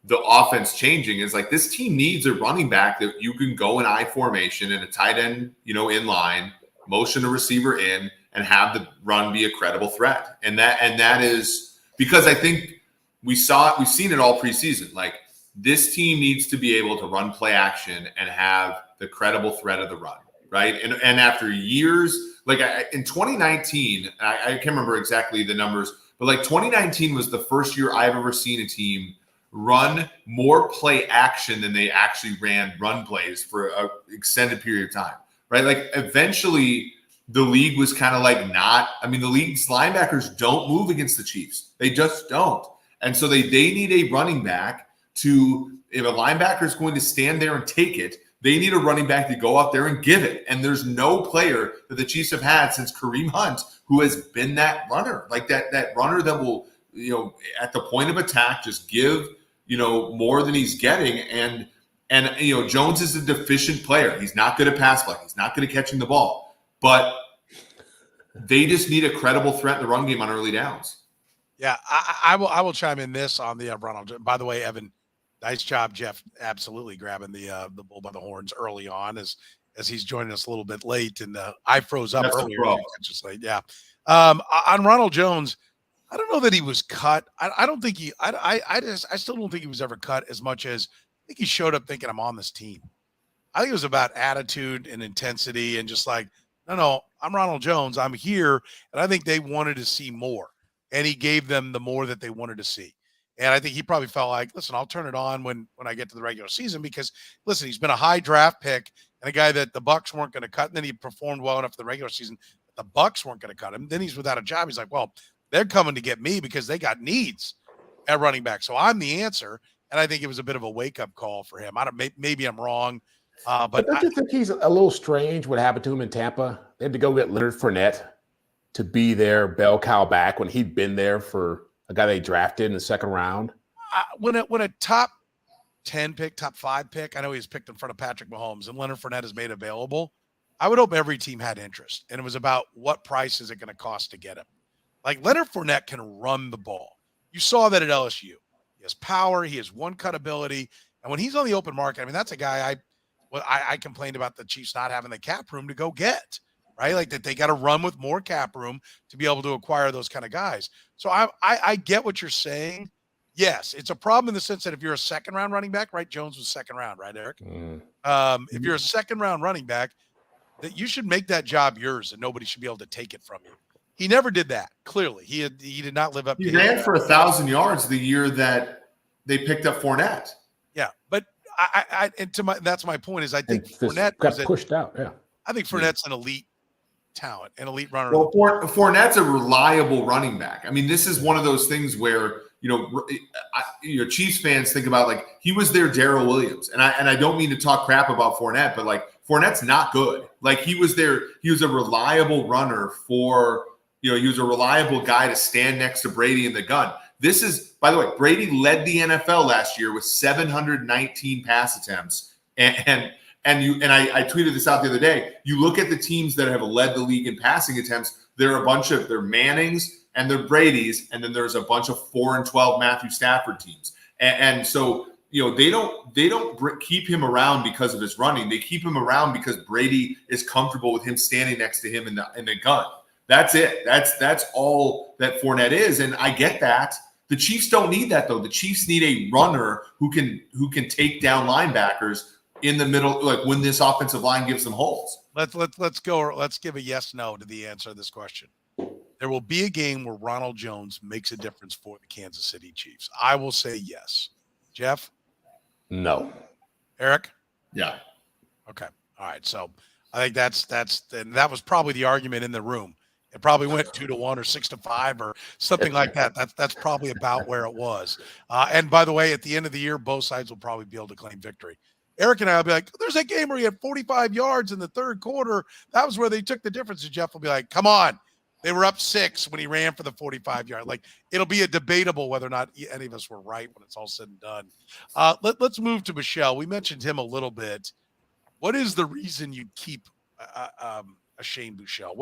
the offense changing is like this team needs a running back that you can go in I formation and a tight end, in line, motion a receiver in, and have the run be a credible threat. And that is because I think we've seen it all preseason. Like this team needs to be able to run play action and have the credible threat of the run, right? And after years, like in 2019, I can't remember exactly the numbers, but like 2019 was the first year I've ever seen a team run more play action than they actually ran run plays for an extended period of time, right? Like eventually the league was kind of like the league's linebackers don't move against the Chiefs. They just don't. And so they need a running back if a linebacker is going to stand there and take it, they need a running back to go out there and give it. And there's no player that the Chiefs have had since Kareem Hunt who has been that runner, like that runner that will, at the point of attack, just give, more than he's getting. And Jones is a deficient player. He's not good at pass blocking. He's not good at catching the ball. But they just need a credible threat in the run game on early downs. Yeah, I will chime in this on the Ronald. By the way, Evan, nice job, Jeff. Absolutely grabbing the bull by the horns early on as he's joining us a little bit late, and I froze up earlier. Just late, yeah. On Ronald Jones, I don't know that he was cut. I don't think I still don't think he was ever cut as much as I think he showed up thinking I'm on this team. I think it was about attitude and intensity and just like, no, I'm Ronald Jones. I'm here, and I think they wanted to see more. And he gave them the more that they wanted to see. And I think he probably felt like, listen, I'll turn it on when I get to the regular season because, listen, he's been a high draft pick and a guy that the Bucs weren't going to cut. And then he performed well enough for the regular season that the Bucs weren't going to cut him. Then he's without a job. He's like, well, they're coming to get me because they got needs at running back. So I'm the answer. And I think it was a bit of a wake-up call for him. Maybe I'm wrong. But don't you think he's a little strange what happened to him in Tampa? They had to go get Leonard Fournette to be their bell cow back when he'd been there for a guy they drafted in the second round. When a top 10 pick, top 5 pick, I know he was picked in front of Patrick Mahomes and Leonard Fournette is made available, I would hope every team had interest. And it was about what price is it going to cost to get him. Like Leonard Fournette can run the ball. You saw that at LSU. He has power. He has one-cut ability. And when he's on the open market, that's a guy I complained about the Chiefs not having the cap room to go get. Right? Like that they got to run with more cap room to be able to acquire those kind of guys. So I get what you're saying. Yes, it's a problem in the sense that if you're a second round running back, right? Jones was second round, right, Eric? If you're a second round running back, that you should make that job yours and nobody should be able to take it from you. He never did that. Clearly, he did not live up to. He ran for 1,000 yards the year that they picked up Fournette. Yeah, but that's my point is I think Fournette got pushed out. Yeah, I think Fournette's an elite talent, an elite runner. Well, Fournette's a reliable running back. This is one of those things where Chiefs fans think about like he was their Darrell Williams, and I don't mean to talk crap about Fournette, but like Fournette's not good. Like he was a reliable runner for he was a reliable guy to stand next to Brady in the gun. This is, by the way, Brady led the NFL last year with 719 pass attempts, and I tweeted this out the other day. You look at the teams that have led the league in passing attempts. They're Mannings and they're Brady's, and then there's a bunch of 4-12 Matthew Stafford teams. And so they don't keep him around because of his running. They keep him around because Brady is comfortable with him standing next to him in the gun. That's it. That's all that Fournette is, and I get that. The Chiefs don't need that though. The Chiefs need a runner who can take down linebackers in the middle, like when this offensive line gives them holes. Let's go. Let's give a yes/no to the answer to this question. There will be a game where Ronald Jones makes a difference for the Kansas City Chiefs. I will say yes. Jeff? No. Eric? Yeah. Okay. All right. So I think that was probably the argument in the room. It probably went 2-1 or 6-5 or something like that. That's probably about where it was. And by the way, at the end of the year, both sides will probably be able to claim victory. Eric and I will be like, there's that game where he had 45 yards in the third quarter. That was where they took the difference. And Jeff will be like, come on. They were up 6 when he ran for the 45-yard. Like, it'll be a debatable whether or not any of us were right when it's all said and done. Let's move to Michelle. We mentioned him a little bit. What is the reason you keep a Shane Buechele?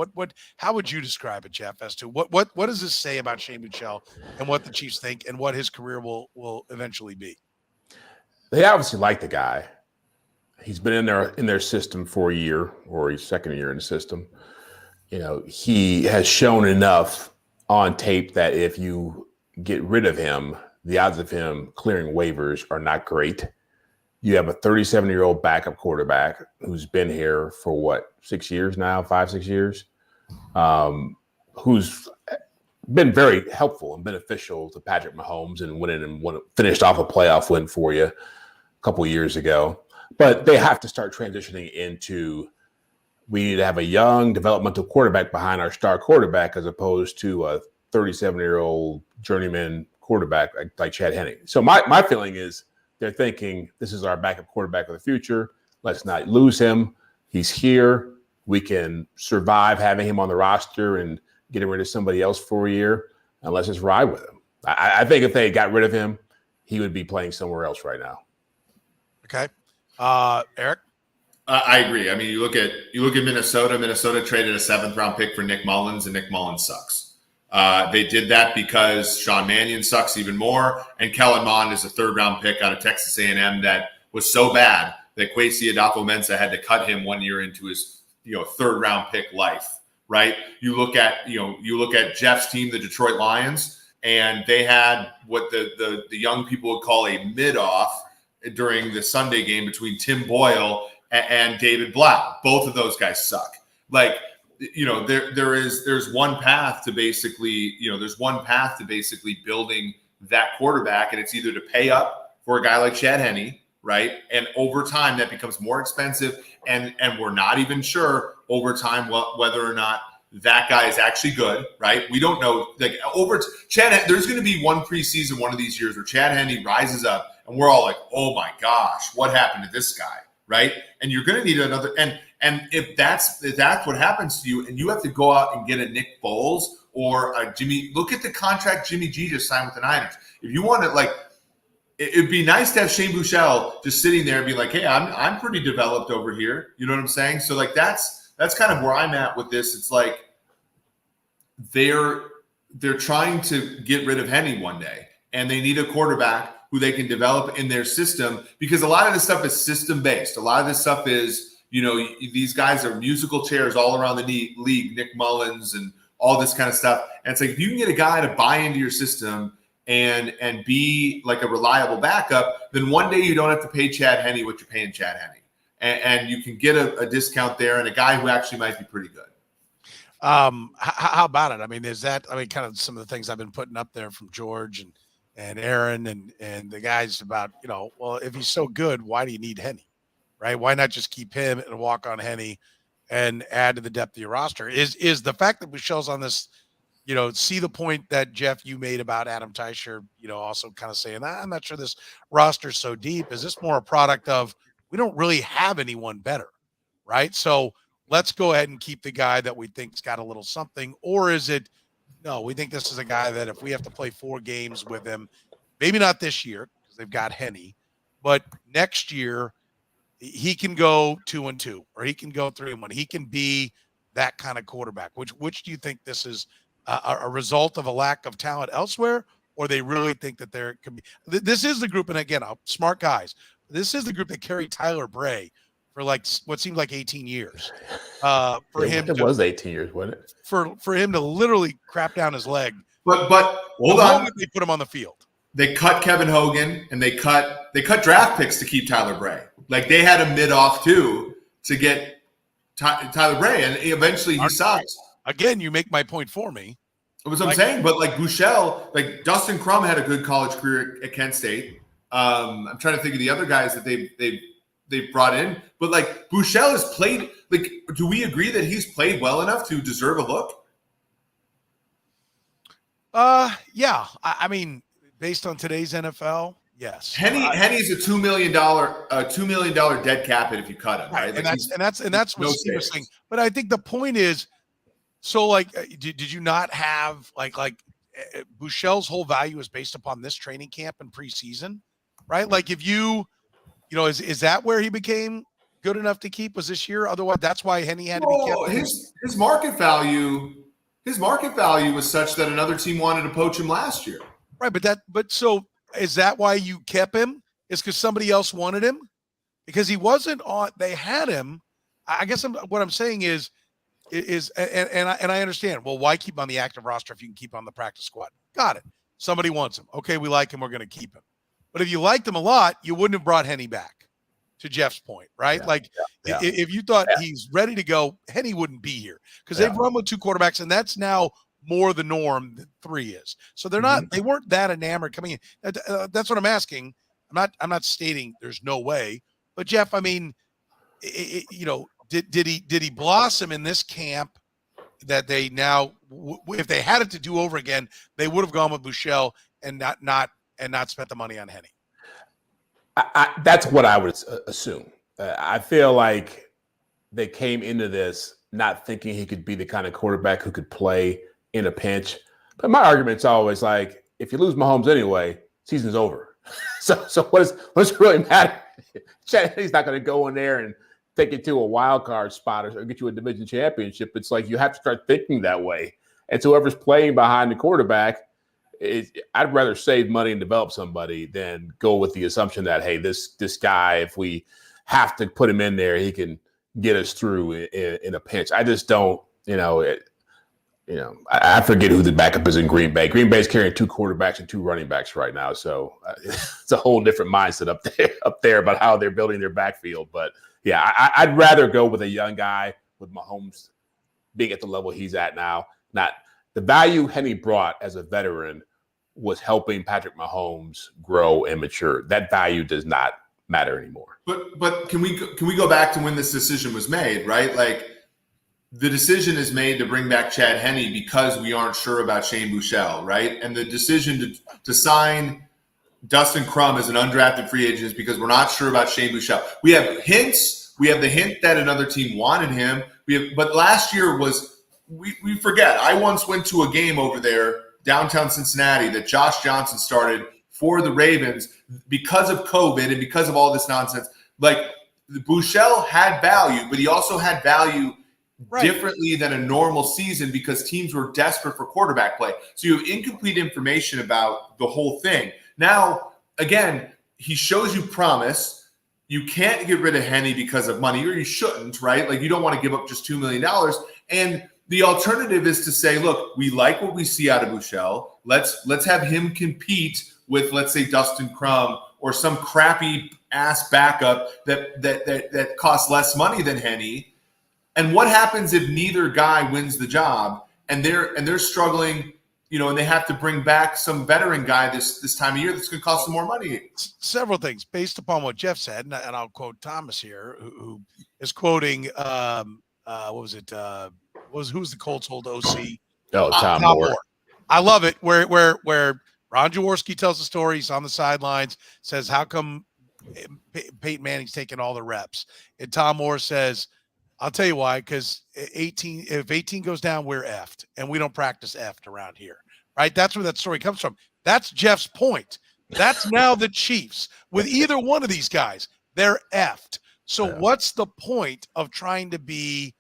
How would you describe it, Jeff, as to what does this say about Shane Buechele and what the Chiefs think and what his career will eventually be? they obviously like the guy. He's been in their system for a year, or his second year in the system. He has shown enough on tape that if you get rid of him, the odds of him clearing waivers are not great. You have a 37-year-old backup quarterback who's been here for 6 years now, 5-6 years, who's been very helpful and beneficial to Patrick Mahomes and finished off a playoff win for you a couple years ago. But they have to start transitioning into, we need to have a young developmental quarterback behind our star quarterback as opposed to a 37-year-old journeyman quarterback like Chad Henne. So my feeling is they're thinking, this is our backup quarterback of the future. Let's not lose him. He's here. We can survive having him on the roster and getting rid of somebody else for a year, and let's just ride with him. I think if they got rid of him, he would be playing somewhere else right now. Okay. Eric? I agree. I mean, you look at Minnesota. Minnesota traded a 7th-round pick for Nick Mullins, and Nick Mullins sucks. They did that because Sean Mannion sucks even more, and Kellen Mond is a 3rd-round pick out of Texas A&M that was so bad that Kwesi Adolfo-Mensah had to cut him 1 year into his 3rd-round pick life. Right? You look at Jeff's team, the Detroit Lions, and they had what the young people would call a mid-off during the Sunday game between Tim Boyle and David Blau. Both of those guys suck. Like, there's one path to basically building that quarterback, and it's either to pay up for a guy like Chad Henne, right? And over time that becomes more expensive, and we're not even sure over time whether or not that guy is actually good, right? We don't know. Like there's going to be one preseason one of these years where Chad Henne rises up, and we're all like, "Oh my gosh, what happened to this guy?" Right? And you're going to need another. And if that's what happens to you, and you have to go out and get a Nick Foles or a Jimmy, look at the contract Jimmy G just signed with the Niners. If you want to, it'd be nice to have Shane Buechele just sitting there and be like, "Hey, I'm pretty developed over here." You know what I'm saying? So that's kind of where I'm at with this. It's like they're trying to get rid of Henne one day, and they need a quarterback who they can develop in their system, because a lot of this stuff is system based. A lot of this stuff is, these guys are musical chairs all around the league, Nick Mullins and all this kind of stuff. And it's like, if you can get a guy to buy into your system and be like a reliable backup, then one day you don't have to pay Chad Henne what you're paying Chad Henne. And you can get a discount there, and a guy who actually might be pretty good. How about it? I mean, kind of some of the things I've been putting up there from George and Aaron and the guys about, well, if he's so good, why do you need Henne, right? Why not just keep him and walk on Henne and add to the depth of your roster? Is the fact that Buechele's on this, see the point that, Jeff, you made about Adam Teicher, also kind of saying, I'm not sure this roster's so deep. Is this more a product of, we don't really have anyone better, right? So let's go ahead and keep the guy that we think's got a little something? Or is it, no, we think this is a guy that if we have to play 4 games with him, maybe not this year because they've got Henne, but next year he can go 2-2, or he can go 3-1. He can be that kind of quarterback. Which do you think this is a result of a lack of talent elsewhere, or they really think that there could be? This is the group, and again, smart guys. This is the group that carried Tyler Bray for what seemed like 18 years. It was 18 years, wasn't it? For him to literally crap down his leg. But hold on, they put him on the field. They cut Kevin Hogan, and they cut draft picks to keep Tyler Bray. Like, they had a mid-off too to get Tyler Bray, and eventually he sucks. Again, you make my point for me. That's what I'm saying. But like Buechele, Dustin Crum had a good college career at Kent State. I'm trying to think of the other guys that they've brought in, but like Buechele has played. Like, do we agree that he's played well enough to deserve a look? Yeah. I mean, based on today's NFL, yes. Henny's a $2 million dead cap it if you cut him, right? And that's what Steve was saying. But I think the point is, so like, did you not have like Buechele's whole value is based upon this training camp and preseason, right? Like, if is that where he became good enough to keep, was this year? Otherwise, that's why Henne had to be kept. His market value was such that another team wanted to poach him last year. Right, but so is that why you kept him? is because somebody else wanted him? Because he wasn't on. They had him. I guess what I'm saying is and I understand. Well, why keep him on the active roster if you can keep him on the practice squad? Got it. Somebody wants him. Okay, we like him. We're going to keep him. But if you liked him a lot, you wouldn't have brought Henne back. To Jeff's point, right? If you thought he's ready to go, Henne wouldn't be here because they've run with 2 quarterbacks, and that's now more the norm than 3 is. So they're not. They weren't that enamored coming in. That's what I'm asking. I'm not stating there's no way. But Jeff, I mean, did he blossom in this camp that they now, if they had it to do over again, they would have gone with Buechele and not spent the money on Henne? That's what I would assume. I feel like they came into this not thinking he could be the kind of quarterback who could play in a pinch. But my argument's always like, if you lose Mahomes anyway, season's over. So what does it really matter? He's not going to go in there and take you to a wild card spot or get you a division championship. It's like you have to start thinking that way. And so whoever's playing behind the quarterback, I'd rather save money and develop somebody than go with the assumption that, hey, this guy, if we have to put him in there, he can get us through in a pinch. I just don't, I forget who the backup is in Green Bay. Green Bay's carrying 2 quarterbacks and 2 running backs right now. So it's a whole different mindset up there about how they're building their backfield. But yeah, I'd rather go with a young guy with Mahomes being at the level he's at now. Not the value Henne brought as a veteran was helping Patrick Mahomes grow and mature. That value does not matter anymore. But can we go back to when this decision was made, right? Like the decision is made to bring back Chad Henne because we aren't sure about Shane Buechele, right? And the decision to sign Dustin Crum as an undrafted free agent is because we're not sure about Shane Buechele. We have hints. We have the hint that another team wanted him. But last year was we forget. I once went to a game over there downtown Cincinnati that Josh Johnson started for the Ravens because of COVID and because of all this nonsense. Like Buechele had value, but he also had value differently than a normal season because teams were desperate for quarterback play. So you have incomplete information about the whole thing. Now, again, he shows you promise. You can't get rid of Henne because of money, or you shouldn't, right? Like you don't want to give up just $2 million. And the alternative is to say, look, we like what we see out of Buechele. Let's have him compete with, let's say, Dustin Crum or some crappy ass backup that costs less money than Henne. And what happens if neither guy wins the job and they're struggling, and they have to bring back some veteran guy this time of year that's going to cost them more money? Several things based upon what Jeff said, and I'll quote Thomas here, who is quoting who's the Colts old OC? Oh, Tom Moore. I love it where Ron Jaworski tells the story. He's on the sidelines, says, how come Peyton Manning's taking all the reps? And Tom Moore says, I'll tell you why, because if 18 goes down, we're effed, and we don't practice effed around here, right? That's where that story comes from. That's Jeff's point. That's now the Chiefs. With either one of these guys, they're effed. So what's the point of trying to be,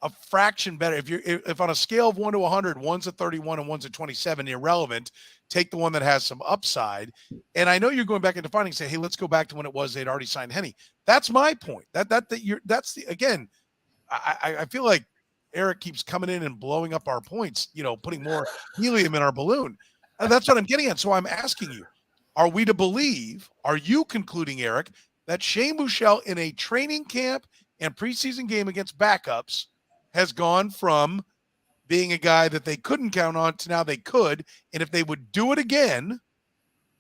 a fraction better? If on a scale of 1 to 100, one's a 31 and one's a 27, irrelevant. Take the one that has some upside. And I know you're going back into finding, say, hey, let's go back to when it was they'd already signed Henne. That's my point. Again, I feel like Eric keeps coming in and blowing up our points, putting more helium in our balloon. And that's what I'm getting at. So I'm asking you, are you concluding, Eric, that Shane Buechele in a training camp and preseason game against backups has gone from being a guy that they couldn't count on to now they could, and if they would do it again,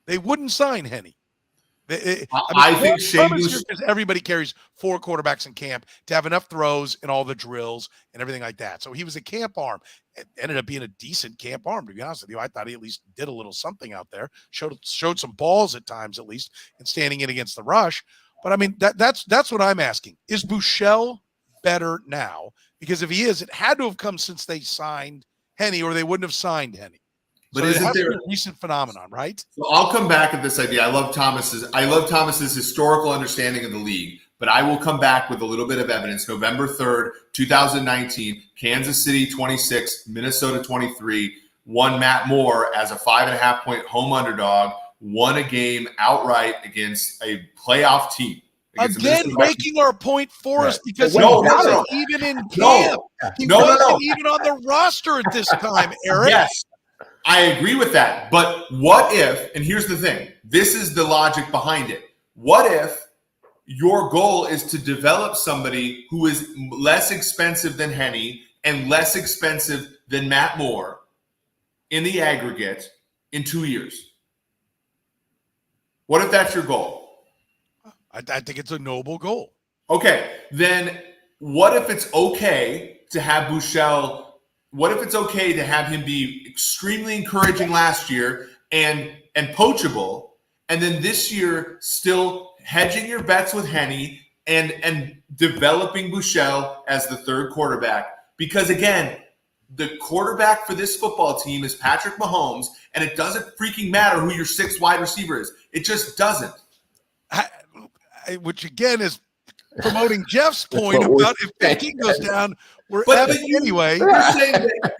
they wouldn't sign Henne? I think Shane Buechele, everybody carries 4 quarterbacks in camp to have enough throws and all the drills and everything like that. So he was a camp arm. It ended up being a decent camp arm, to be honest with you. I thought he at least did a little something out there, showed some balls at times at least, and standing in against the rush. But I mean, that's what I'm asking. Is Buechele better now? Because if he is, it had to have come since they signed Henne, or they wouldn't have signed Henne. But so isn't there a recent phenomenon, right? So I'll come back at this idea. I love Thomas's historical understanding of the league, but I will come back with a little bit of evidence. November 3rd, 2019, Kansas City 26, Minnesota 23, won Matt Moore as a 5.5-point home underdog won a game outright against a playoff team. Again, making our point for us because he No. wasn't even in camp. He wasn't even on the roster at this time, Eric. Yes, I agree with that. But what if, and here's the thing, this is the logic behind it. What if your goal is to develop somebody who is less expensive than Henne and less expensive than Matt Moore in the aggregate in 2 years? What if that's your goal? I think it's a noble goal. Okay, then what if it's okay to have Buechele? What if it's okay to have him be extremely encouraging last year and poachable, and then this year still hedging your bets with Henne and developing Buechele as the third quarterback? Because again, the quarterback for this football team is Patrick Mahomes, and it doesn't freaking matter who your sixth wide receiver is. It just doesn't. Which again is promoting Jeff's point about if the team goes down, we're anyway. You're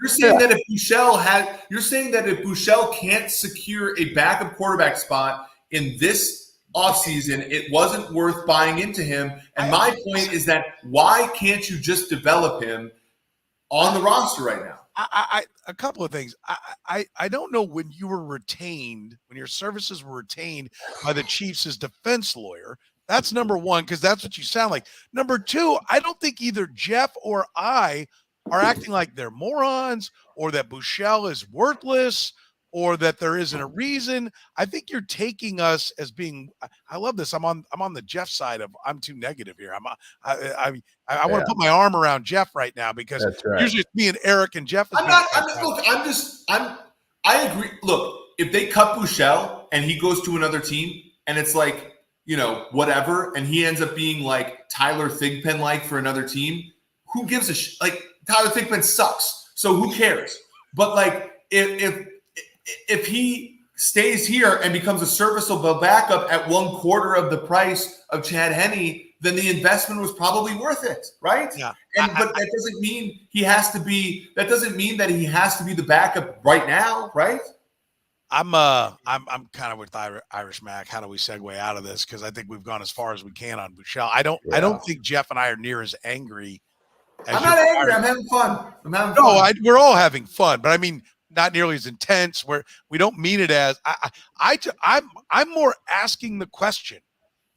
saying that if Buechele can't secure a backup quarterback spot in this offseason, it wasn't worth buying into him. And my point is that why can't you just develop him on the roster right now? A couple of things. I don't know when you were retained, when your services were retained by the Chiefs as defense lawyer. That's number one, because that's what you sound like. Number two, I don't think either Jeff or I are acting like they're morons or that Buechele is worthless or that there isn't a reason. I think you're taking us as being. I love this. I'm on the Jeff side of I'm too negative here. I want to put my arm around Jeff right now because usually it's me and Eric and Jeff. I agree. Look, if they cut Buechele and he goes to another team and it's like, whatever, and he ends up being like Tyler Thigpen for another team, who gives a shit? Like, Tyler Thigpen sucks, so who cares? But like, if he stays here and becomes a serviceable backup at 1/4 of the price of Chad Henne, then the investment was probably worth it, right? Yeah. But that doesn't mean he has to be. That doesn't mean that he has to be the backup right now, right? I'm kind of with Irish Mac. How do we segue out of this? Because I think we've gone as far as we can on Buechele. I don't think Jeff and I are near as angry. I'm not angry. I'm having fun. We're all having fun, but I mean, not nearly as intense. Where we don't mean it as. I'm more asking the question: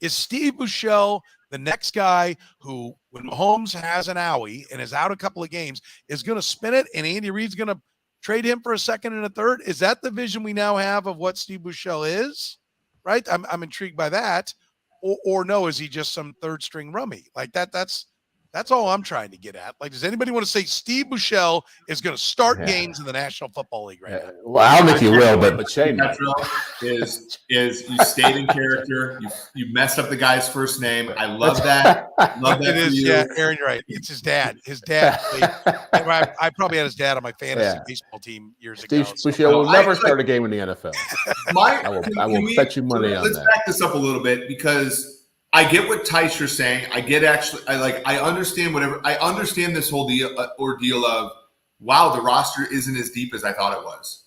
is Steve Buechele the next guy who, when Mahomes has an owie and is out a couple of games, is going to spin it, and Andy Reid's going to trade him for a second and a third? Is that the vision we now have of what Steve Buechele is? Right? I'm intrigued by that. Or no, is he just some third string rummy? Like that's all I'm trying to get at. Like, does anybody want to say Steve Buechele is going to start games in the National Football League right now? Well, I don't think he will, but Shane Petro is you stayed in character. You messed up the guy's first name. I love that. Love that. It is, yeah, Aaron, you're right. It's his dad. His dad. I probably had his dad on my fantasy baseball team years ago. Steve Buechele will never start a game in the NFL. I will bet you money on that. Let's back this up a little bit because I get what Tysher's saying. I understand this whole ordeal of, wow, the roster isn't as deep as I thought it was.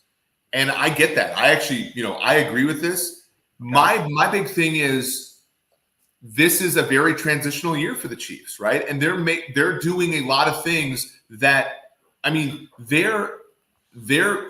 And I get that. I actually, I agree with this. My big thing is this is a very transitional year for the Chiefs, right? And they're doing a lot of things that, I mean, they're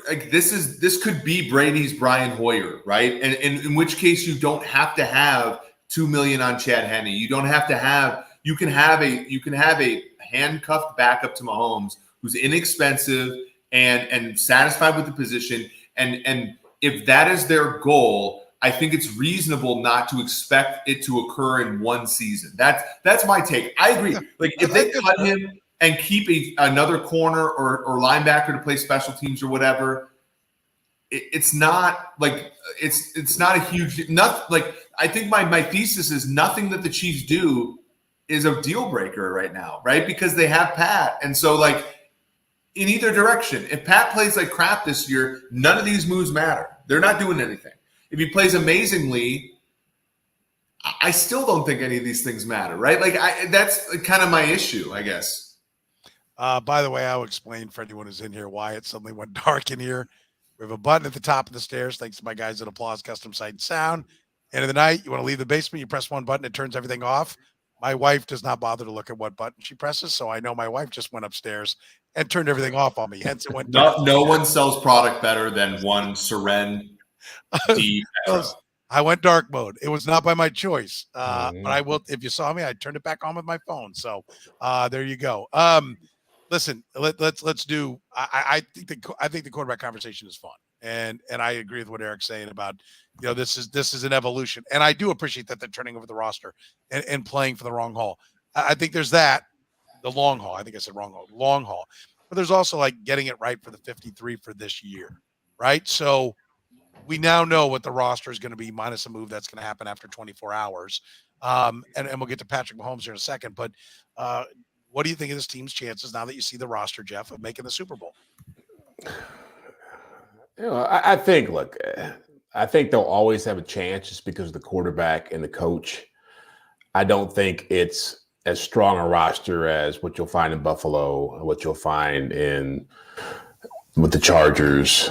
like, this could be Brady's Brian Hoyer, right? And in which case you don't have to have $2 million on Chad Henne. You don't have to have. You can have a handcuffed backup to Mahomes who's inexpensive and satisfied with the position. And if that is their goal, I think it's reasonable not to expect it to occur in one season. That's my take. I agree. Like, if they cut him and keep another corner or linebacker to play special teams or whatever, it's not like it's not a huge enough. Like, I think my thesis is nothing that the Chiefs do is a deal breaker right now, right? Because they have Pat. And so, like, in either direction, if Pat plays like crap this year, none of these moves matter. They're not doing anything. If he plays amazingly, I still don't think any of these things matter, right? Like, that's kind of my issue, I guess. By the way, I'll explain for anyone who's in here why it suddenly went dark in here. We have a button at the top of the stairs, thanks to my guys at Applause Custom Sight and Sound. End of the night, you want to leave the basement, you press one button, it turns everything off. My wife does not bother to look at what button she presses, so I know my wife just went upstairs and turned everything off on me. Hence, it went dark. No one sells product better than one Soren D. Petro. I went dark mode. It was not by my choice, but I will. If you saw me, I turned it back on with my phone. So there you go. Listen, let's do. I think the quarterback conversation is fun, and I agree with what Eric's saying about this is an evolution, and I do appreciate that they're turning over the roster and playing for the long haul. I think there's that, the long haul. I think I said long haul, but there's also like getting it right for the 53 for this year, right? So we now know what the roster is going to be minus a move that's going to happen after 24 hours, and we'll get to Patrick Mahomes here in a second, but. What do you think of this team's chances now that you see the roster, Jeff, of making the Super Bowl? I think they'll always have a chance just because of the quarterback and the coach. I don't think it's as strong a roster as what you'll find in Buffalo, what you'll find with the Chargers.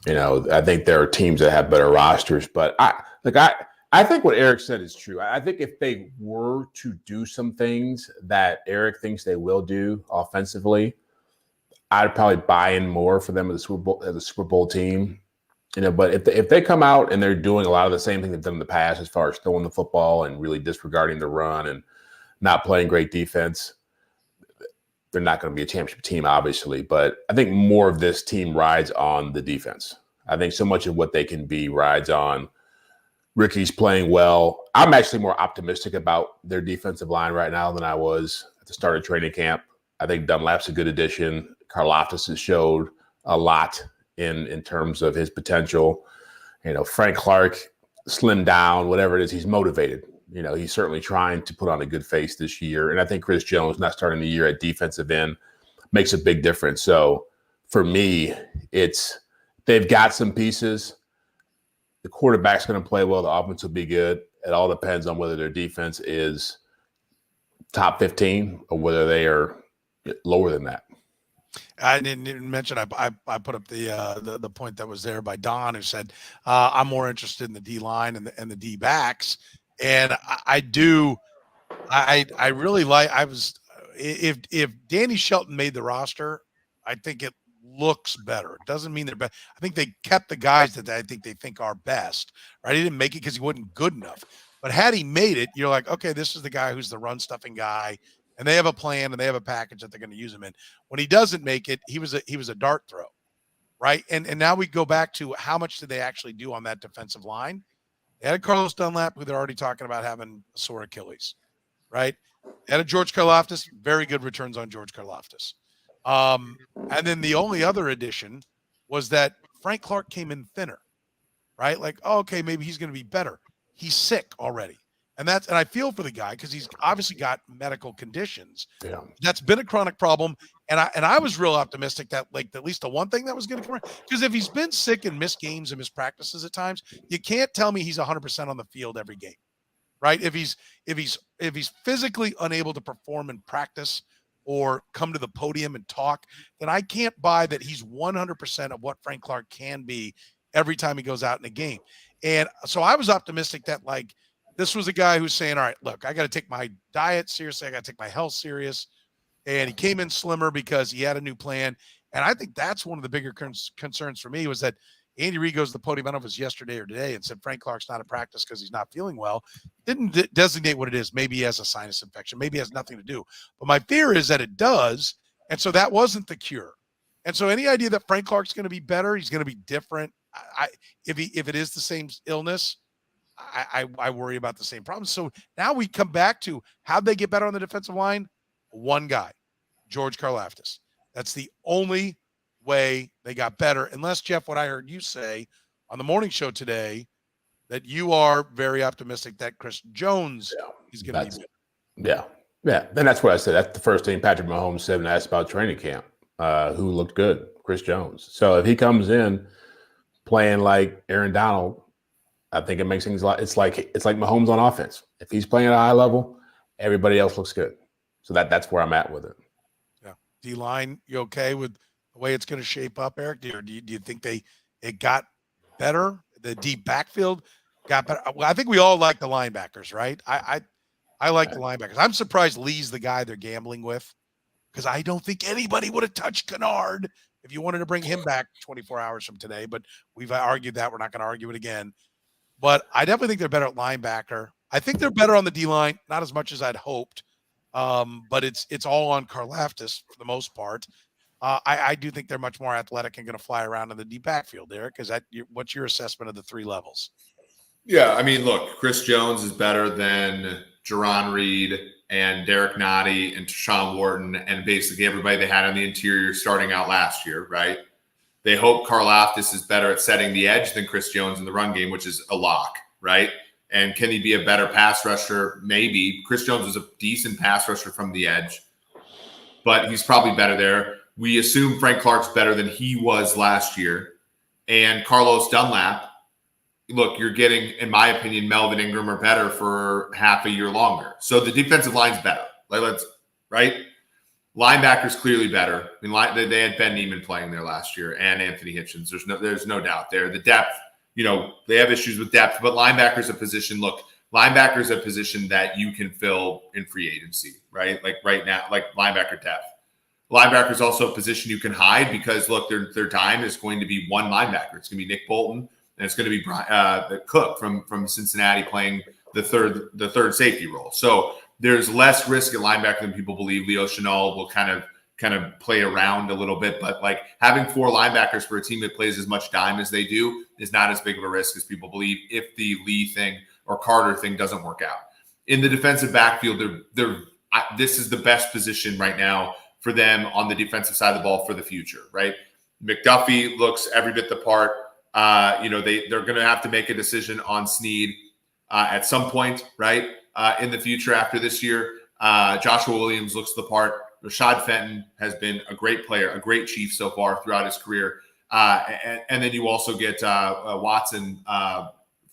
I think there are teams that have better rosters, but I think what Eric said is true. I think if they were to do some things that Eric thinks they will do offensively, I'd probably buy in more for them as a Super Bowl team. But if they come out and they're doing a lot of the same thing they've done in the past as far as throwing the football and really disregarding the run and not playing great defense, they're not going to be a championship team, obviously. But I think more of this team rides on the defense. I think so much of what they can be rides on Ricky's playing well. I'm actually more optimistic about their defensive line right now than I was at the start of training camp. I think Dunlap's a good addition. Karlaftis has showed a lot in terms of his potential. Frank Clark slimmed down, whatever it is, he's motivated. He's certainly trying to put on a good face this year. And I think Chris Jones not starting the year at defensive end makes a big difference. So for me, they've got some pieces. The quarterback's going to play well. The offense will be good. It all depends on whether their defense is top 15 or whether they are lower than that. I didn't even mention I put up the point that was there by Don, who said I'm more interested in the D line and the D backs, and I really like. If Danny Shelton made the roster, I think it looks better. It doesn't mean they're best. I think they kept the guys that I think they think are best, right? He didn't make it because he wasn't good enough. But had he made it, you're like, okay, this is the guy who's the run stuffing guy, and they have a plan and they have a package that they're going to use him in. When he doesn't make it, he was a dart throw, right? And now we go back to how much did they actually do on that defensive line? They had a Carlos Dunlap, who they're already talking about having a sore Achilles, right? They had a George Karlaftis, very good returns on George Karlaftis. And then the only other addition was that Frank Clark came in thinner, right? Like, oh, okay, maybe he's going to be better. He's sick already. And I feel for the guy because he's obviously got medical conditions. Yeah. That's been a chronic problem. And I was real optimistic that at least the one thing that was going to come around, because if he's been sick and missed games and missed practices at times, you can't tell me he's 100% on the field every game, right? If he's physically unable to perform in practice or come to the podium and talk, then I can't buy that he's 100% of what Frank Clark can be every time he goes out in a game. And so I was optimistic that this was a guy who's saying, all right, look, I got to take my diet seriously. I got to take my health serious. And he came in slimmer because he had a new plan. And I think that's one of the bigger concerns for me was that Andy Reid goes to the podium, I don't know if it was yesterday or today, and said Frank Clark's not at practice because he's not feeling well. Didn't designate what it is. Maybe he has a sinus infection. Maybe it has nothing to do. But my fear is that it does. And so that wasn't the cure. And so any idea that Frank Clark's going to be better, he's going to be different. If it is the same illness, I worry about the same problems. So now we come back to how'd they get better on the defensive line? One guy, George Karlaftis. That's the only way they got better. Unless, Jeff, what I heard you say on the morning show today, that you are very optimistic that Chris Jones is going to be better. Yeah. And that's what I said. That's the first thing Patrick Mahomes said when I asked about training camp, who looked good, Chris Jones. So if he comes in playing like Aaron Donald, I think it makes things it's like Mahomes on offense. If he's playing at a high level, everybody else looks good. So that's where I'm at with it. Yeah. D-line, you okay with the way it's going to shape up, Eric? Do you think it got better? The deep backfield got better. Well, I think we all like the linebackers, right? I like the linebackers. I'm surprised Lee's the guy they're gambling with because I don't think anybody would have touched Kinnard if you wanted to bring him back 24 hours from today. But we've argued that. We're not going to argue it again. But I definitely think they're better at linebacker. I think they're better on the D-line, not as much as I'd hoped. But it's all on Karlaftis for the most part. I do think they're much more athletic and going to fly around in the deep backfield, Eric. What's your assessment of the three levels? Yeah, I mean, look, Chris Jones is better than Jerron Reed and Derek Nottie and Tashawn Wharton and basically everybody they had on the interior starting out last year, right? They hope Karlaftis is better at setting the edge than Chris Jones in the run game, which is a lock, right? And can he be a better pass rusher? Maybe. Chris Jones was a decent pass rusher from the edge, but he's probably better there. We assume Frank Clark's better than he was last year. And Carlos Dunlap, look, you're getting, in my opinion, Melvin Ingram are better for half a year longer. So the defensive line's better. Right? Linebackers clearly better. I mean, they had Ben Neiman playing there last year and Anthony Hitchens. There's no doubt there. The depth, they have issues with depth, but linebackers a position a position that you can fill in free agency, right? Like right now, like linebacker depth. Linebacker is also a position you can hide because look, their dime is going to be one linebacker. It's going to be Nick Bolton, and it's going to be the Cook from Cincinnati playing the third safety role. So there's less risk at linebacker than people believe. Leo Chenal will kind of play around a little bit, but like having four linebackers for a team that plays as much dime as they do is not as big of a risk as people believe if the Lee thing or Carter thing doesn't work out. In the defensive backfield, this is the best position right now for them on the defensive side of the ball for the future, right? McDuffie looks every bit the part. They're going to have to make a decision on Snead at some point, right? In the future after this year. Joshua Williams looks the part. Rashad Fenton has been a great player, a great Chief so far throughout his career. And then you also get Watson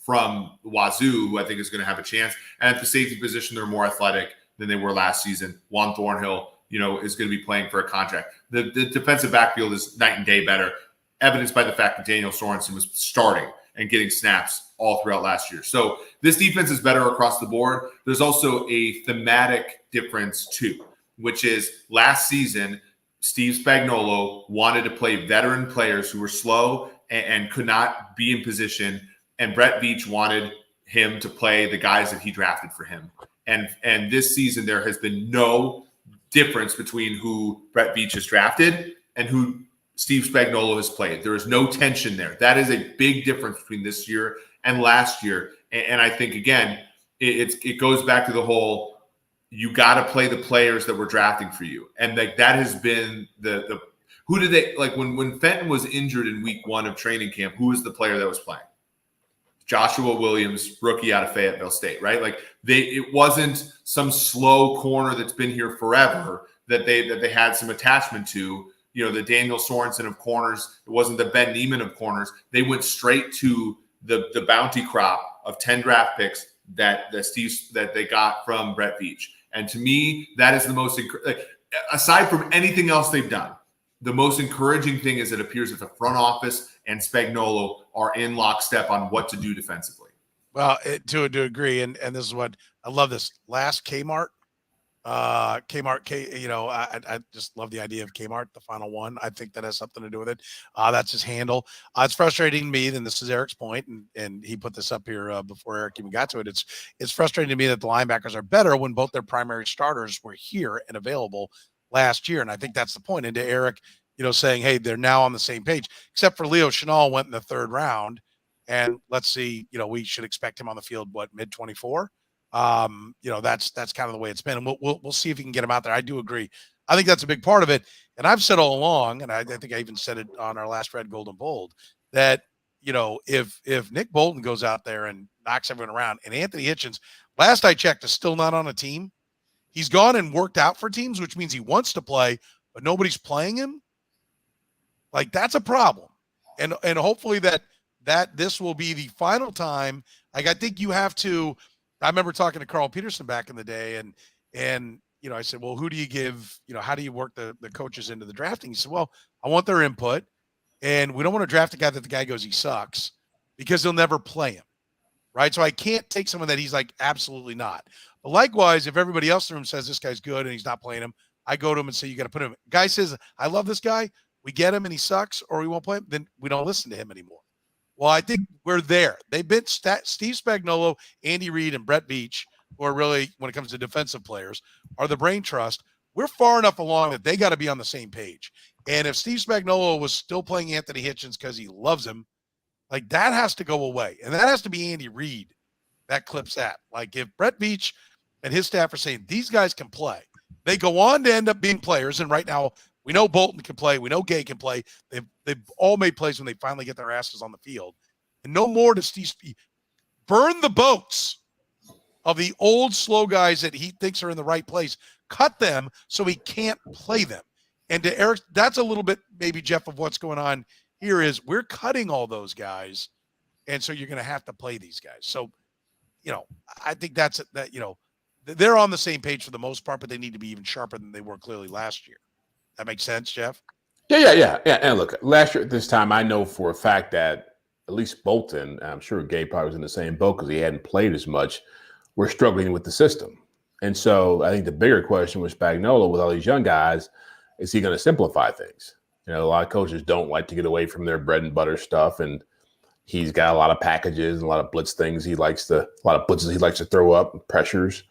from Wazoo, who I think is going to have a chance. And at the safety position, they're more athletic than they were last season. Juan Thornhill, is going to be playing for a contract. The defensive backfield is night and day better, evidenced by the fact that Daniel Sorensen was starting and getting snaps all throughout last year. So this defense is better across the board. There's also a thematic difference too, which is last season, Steve Spagnuolo wanted to play veteran players who were slow and could not be in position. And Brett Veach wanted him to play the guys that he drafted for him. And this season, there has been no difference between who Brett Veach has drafted and who Steve Spagnuolo has played. There is no tension there. That is a big difference between this year and last year. And I think, again, it goes back to the whole, you got to play the players that we're drafting for you. And like that has been the who did they, like when Fenton was injured in week 1 of training camp, who was the player that was playing? Joshua Williams, rookie out of Fayetteville State, right? Like it wasn't some slow corner that's been here forever that they had some attachment to. The Daniel Sorensen of corners. It wasn't the Ben Neiman of corners. They went straight to the bounty crop of 10 draft picks that they got from Brett Veach. And to me, that is the most aside from anything else they've done, the most encouraging thing is it appears that the front office and Spagnuolo are in lockstep on what to do defensively. Well, to agree, and this is what I love. This last Kmart, I just love the idea of Kmart, the final one. I think that has something to do with it. That's his handle. It's frustrating to me, and this is Eric's point, and he put this up here before Eric even got to it. It's frustrating to me that the linebackers are better when both their primary starters were here and available last year, and I think that's the point. And to Eric, saying, hey, they're now on the same page, except for Leo Chenal went in the 3rd round, and let's see, we should expect him on the field, mid 24. That's kind of the way it's been, and we'll see if he can get him out there. I do agree. I think that's a big part of it, and I've said all along, and I think I even said it on our last Red, Gold, and Bold, that if Nick Bolton goes out there and knocks everyone around, and Anthony Hitchens, last I checked, is still not on a team. He's gone and worked out for teams, which means he wants to play, but nobody's playing him. Like, that's a problem. And hopefully that this will be the final time. Like, I think you have to, I remember talking to Carl Peterson back in the day, and I said, well, who do you give, how do you work the coaches into the drafting? He said, well, I want their input, and we don't want to draft a guy that the guy goes, he sucks, because they'll never play him. Right. So I can't take someone that he's like, absolutely not. But likewise, if everybody else in the room says this guy's good and he's not playing him, I go to him and say, you got to put him. Guy says, I love this guy. We get him and he sucks, or we won't play him. Then we don't listen to him anymore. Well, I think we're there. They've been Steve Spagnuolo, Andy Reid, and Brett Veach, who are really, when it comes to defensive players, are the brain trust. We're far enough along that they got to be on the same page. And if Steve Spagnuolo was still playing Anthony Hitchens because he loves him, like, that has to go away. And that has to be Andy Reid that clips that. Like, if Brett Veach and his staff are saying these guys can play, they go on to end up being players. And right now, we know Bolton can play. We know Gay can play. They've all made plays when they finally get their asses on the field. And no more to Steve. Burn the boats of the old slow guys that he thinks are in the right place. Cut them so he can't play them. And to Eric, that's a little bit maybe, Jeff, of what's going on here is we're cutting all those guys, and so you're going to have to play these guys. So, I think that, they're on the same page for the most part, but they need to be even sharper than they were clearly last year. That makes sense, Jeff? Yeah. And look, last year at this time, I know for a fact that at least Bolton, I'm sure Gay probably was in the same boat because he hadn't played as much, we're struggling with the system. And so I think the bigger question with Spagnuolo, with all these young guys, is he going to simplify things? A lot of coaches don't like to get away from their bread and butter stuff, and he's got a lot of packages and a lot of blitz things a lot of blitzes he likes to throw up, pressures.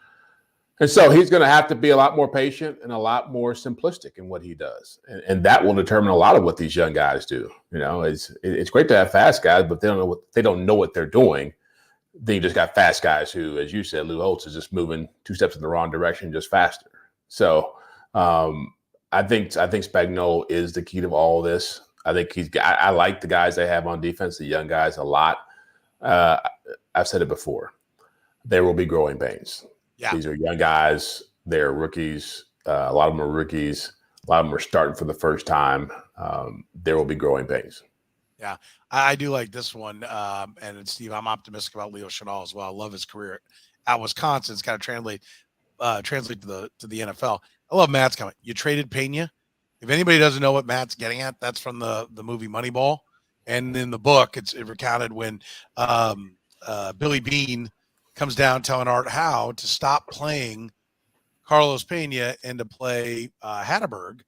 And so he's going to have to be a lot more patient and a lot more simplistic in what he does. And that will determine a lot of what these young guys do. It's great to have fast guys, but they don't know what they're doing. Then you just got fast guys who, as you said, Lou Holtz is just moving 2 steps in the wrong direction, just faster. So I think Spagnuolo is the key to all this. I think I like the guys they have on defense, the young guys, a lot. I've said it before. There will be growing pains. Yeah. These are young guys. They're rookies. A lot of them are rookies. A lot of them are starting for the first time. There will be growing pains. Yeah, I do like this one. And Steve, I'm optimistic about Leo Chenal as well. I love his career at Wisconsin. It's got to translate to the NFL. I love Matt's comment. You traded Pena. If anybody doesn't know what Matt's getting at, that's from the movie Moneyball. And in the book, it recounted when Billy Beane comes down telling Art Howe to stop playing Carlos Pena and to play Hatterberg,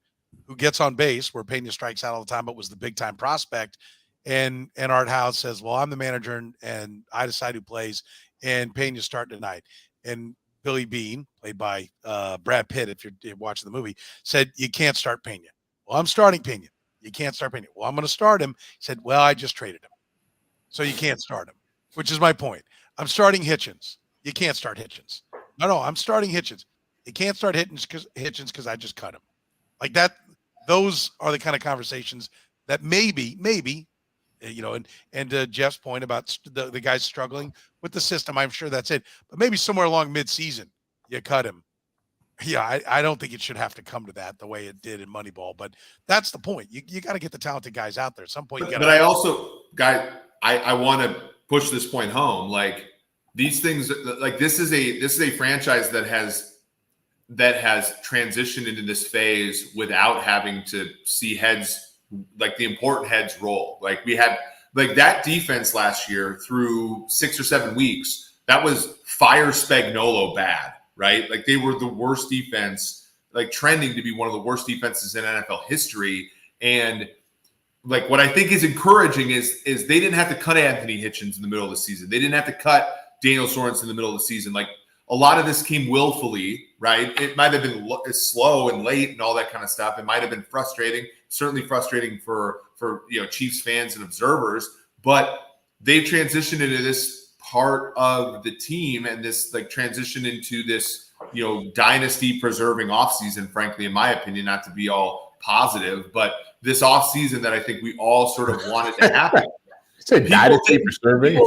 who gets on base where Pena strikes out all the time, but was the big time prospect. And Art Howe says, well, I'm the manager and I decide who plays, and Pena's starting tonight. And Billy Beane, played by Brad Pitt, if you're watching the movie, said, you can't start Pena. Well, I'm starting Pena. You can't start Pena. Well, I'm going to start him. He said, well, I just traded him, so you can't start him, which is my point. I'm starting Hitchens. You can't start Hitchens. No, I'm starting Hitchens. You can't start Hitchens because I just cut him. Like that, those are the kind of conversations that maybe, and Jeff's point about the guys struggling with the system, I'm sure that's it. But maybe somewhere along mid-season, you cut him. Yeah, I don't think it should have to come to that the way it did in Moneyball. But that's the point. You got to get the talented guys out there. At some point, But I also, I want to push this point home. Like these things, like this is a franchise that has transitioned into this phase without having to see heads, like the important heads roll. Like we had like that defense last year through 6 or 7 weeks, that was fire Spagnuolo bad, right? Like they were the worst defense, like trending to be one of the worst defenses in NFL history. And like what I think is encouraging is they didn't have to cut Anthony Hitchens in the middle of the season. They didn't have to cut Daniel Sorensen in the middle of the season. Like a lot of this came willfully, right? It might have been slow and late and all that kind of stuff. It might have been frustrating, certainly frustrating for Chiefs fans and observers, but they've transitioned into this part of the team and this like transition into this, dynasty preserving offseason, frankly, in my opinion, not to be all positive, but this offseason that I think we all sort of wanted to happen. Dynasty preserving.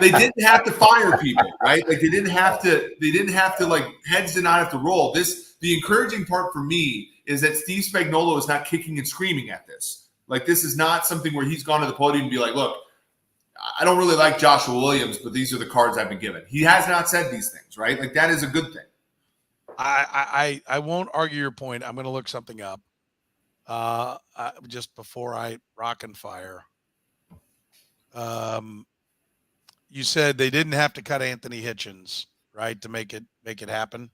They didn't have to fire people, right? Like they didn't have to like heads did not have to roll. The encouraging part for me is that Steve Spagnuolo is not kicking and screaming at this. Like this is not something where he's gone to the podium and be like, look, I don't really like Joshua Williams, but these are the cards I've been given. He has not said these things, right? Like that is a good thing. I won't argue your point. I'm going to look something up. Just before I rock and fire. You said they didn't have to cut Anthony Hitchens, right, to make it happen.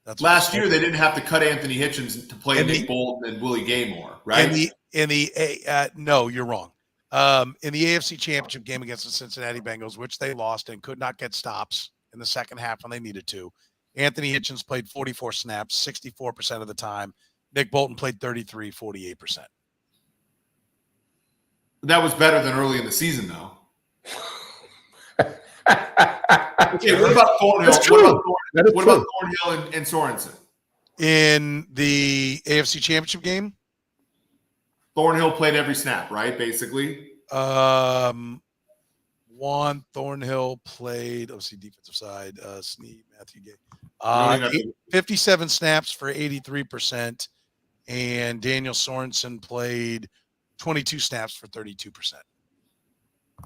That's last year. They didn't have to cut Anthony Hitchens to play Nick Bolton and Willie Gaymore, right? No, you're wrong. In the AFC Championship game against the Cincinnati Bengals, which they lost and could not get stops in the second half when they needed to, Anthony Hitchens played 44 snaps, 64% of the time. Nick Bolton played 33, 48%. That was better than early in the season, though. Okay, what about Thornhill? What about Thornhill and Sorensen? In the AFC Championship game? Thornhill played every snap, right, basically? Juan Thornhill played, defensive side, Snead, Matthew Gay. 57 snaps for 83%, and Daniel Sorensen played 22 snaps for 32%.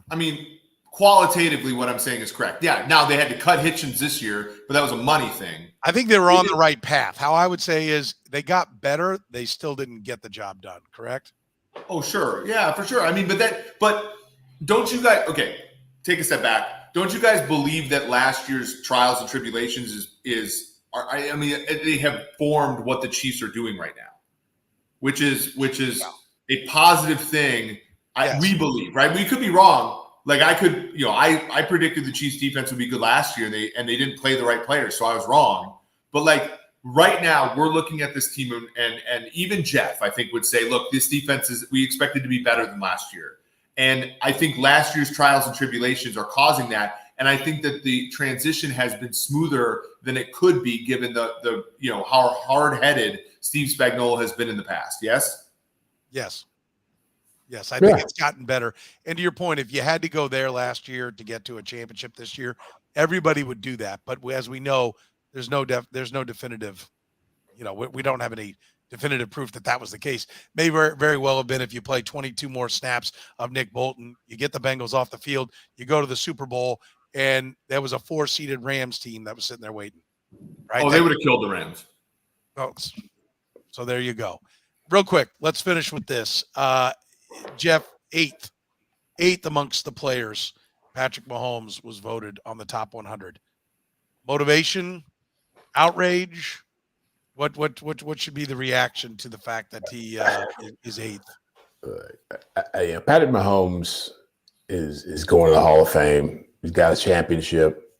I mean, qualitatively, what I'm saying is correct. Yeah, now they had to cut Hitchens this year, but that was a money thing. I think they were on the right path. How I would say is they got better. They still didn't get the job done, correct? Oh, sure. Yeah, for sure. I mean, but don't you guys, okay, take a step back. Don't you guys believe that last year's trials and tribulations they have formed what the Chiefs are doing right now, which is a positive thing. Yes. We believe, right? We could be wrong. Like I could, I predicted the Chiefs defense would be good last year, and they didn't play the right players, so I was wrong. But like right now, we're looking at this team, and even Jeff, I think, would say, look, this defense we expected to be better than last year. And I think last year's trials and tribulations are causing that. And I think that the transition has been smoother than it could be, given the how hard-headed Steve Spagnuolo has been in the past. Yes. Yes, I think it's gotten better. And to your point, if you had to go there last year to get to a championship this year, everybody would do that. But as we know, there's no definitive. We don't have any definitive proof that was the case. May very well have been if you play 22 more snaps of Nick Bolton, you get the Bengals off the field, you go to the Super Bowl, and there was a 4-seeded Rams team that was sitting there waiting. Right? Oh, they would have killed the Rams. Oh, so there you go. Real quick, let's finish with this. Jeff, eighth amongst the players. Patrick Mahomes was voted on the top 100. Motivation, outrage. What should be the reaction to the fact that he is eighth? Patrick Mahomes is going to the Hall of Fame. He's got a championship.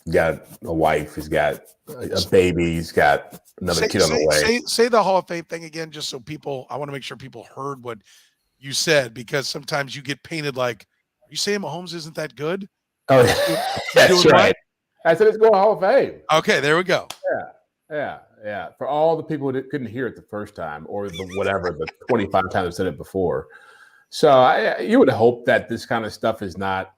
He's got a wife. He's got a baby. He's got another kid on the way. Say the Hall of Fame thing again, just so I want to make sure people heard what you said, because sometimes you get painted like, are you saying Mahomes isn't that good? Oh, that's right. I said it's going to Hall of Fame. Okay, there we go. Yeah. For all the people that couldn't hear it the first time, or the 25 times I said it before. So you would hope that this kind of stuff is not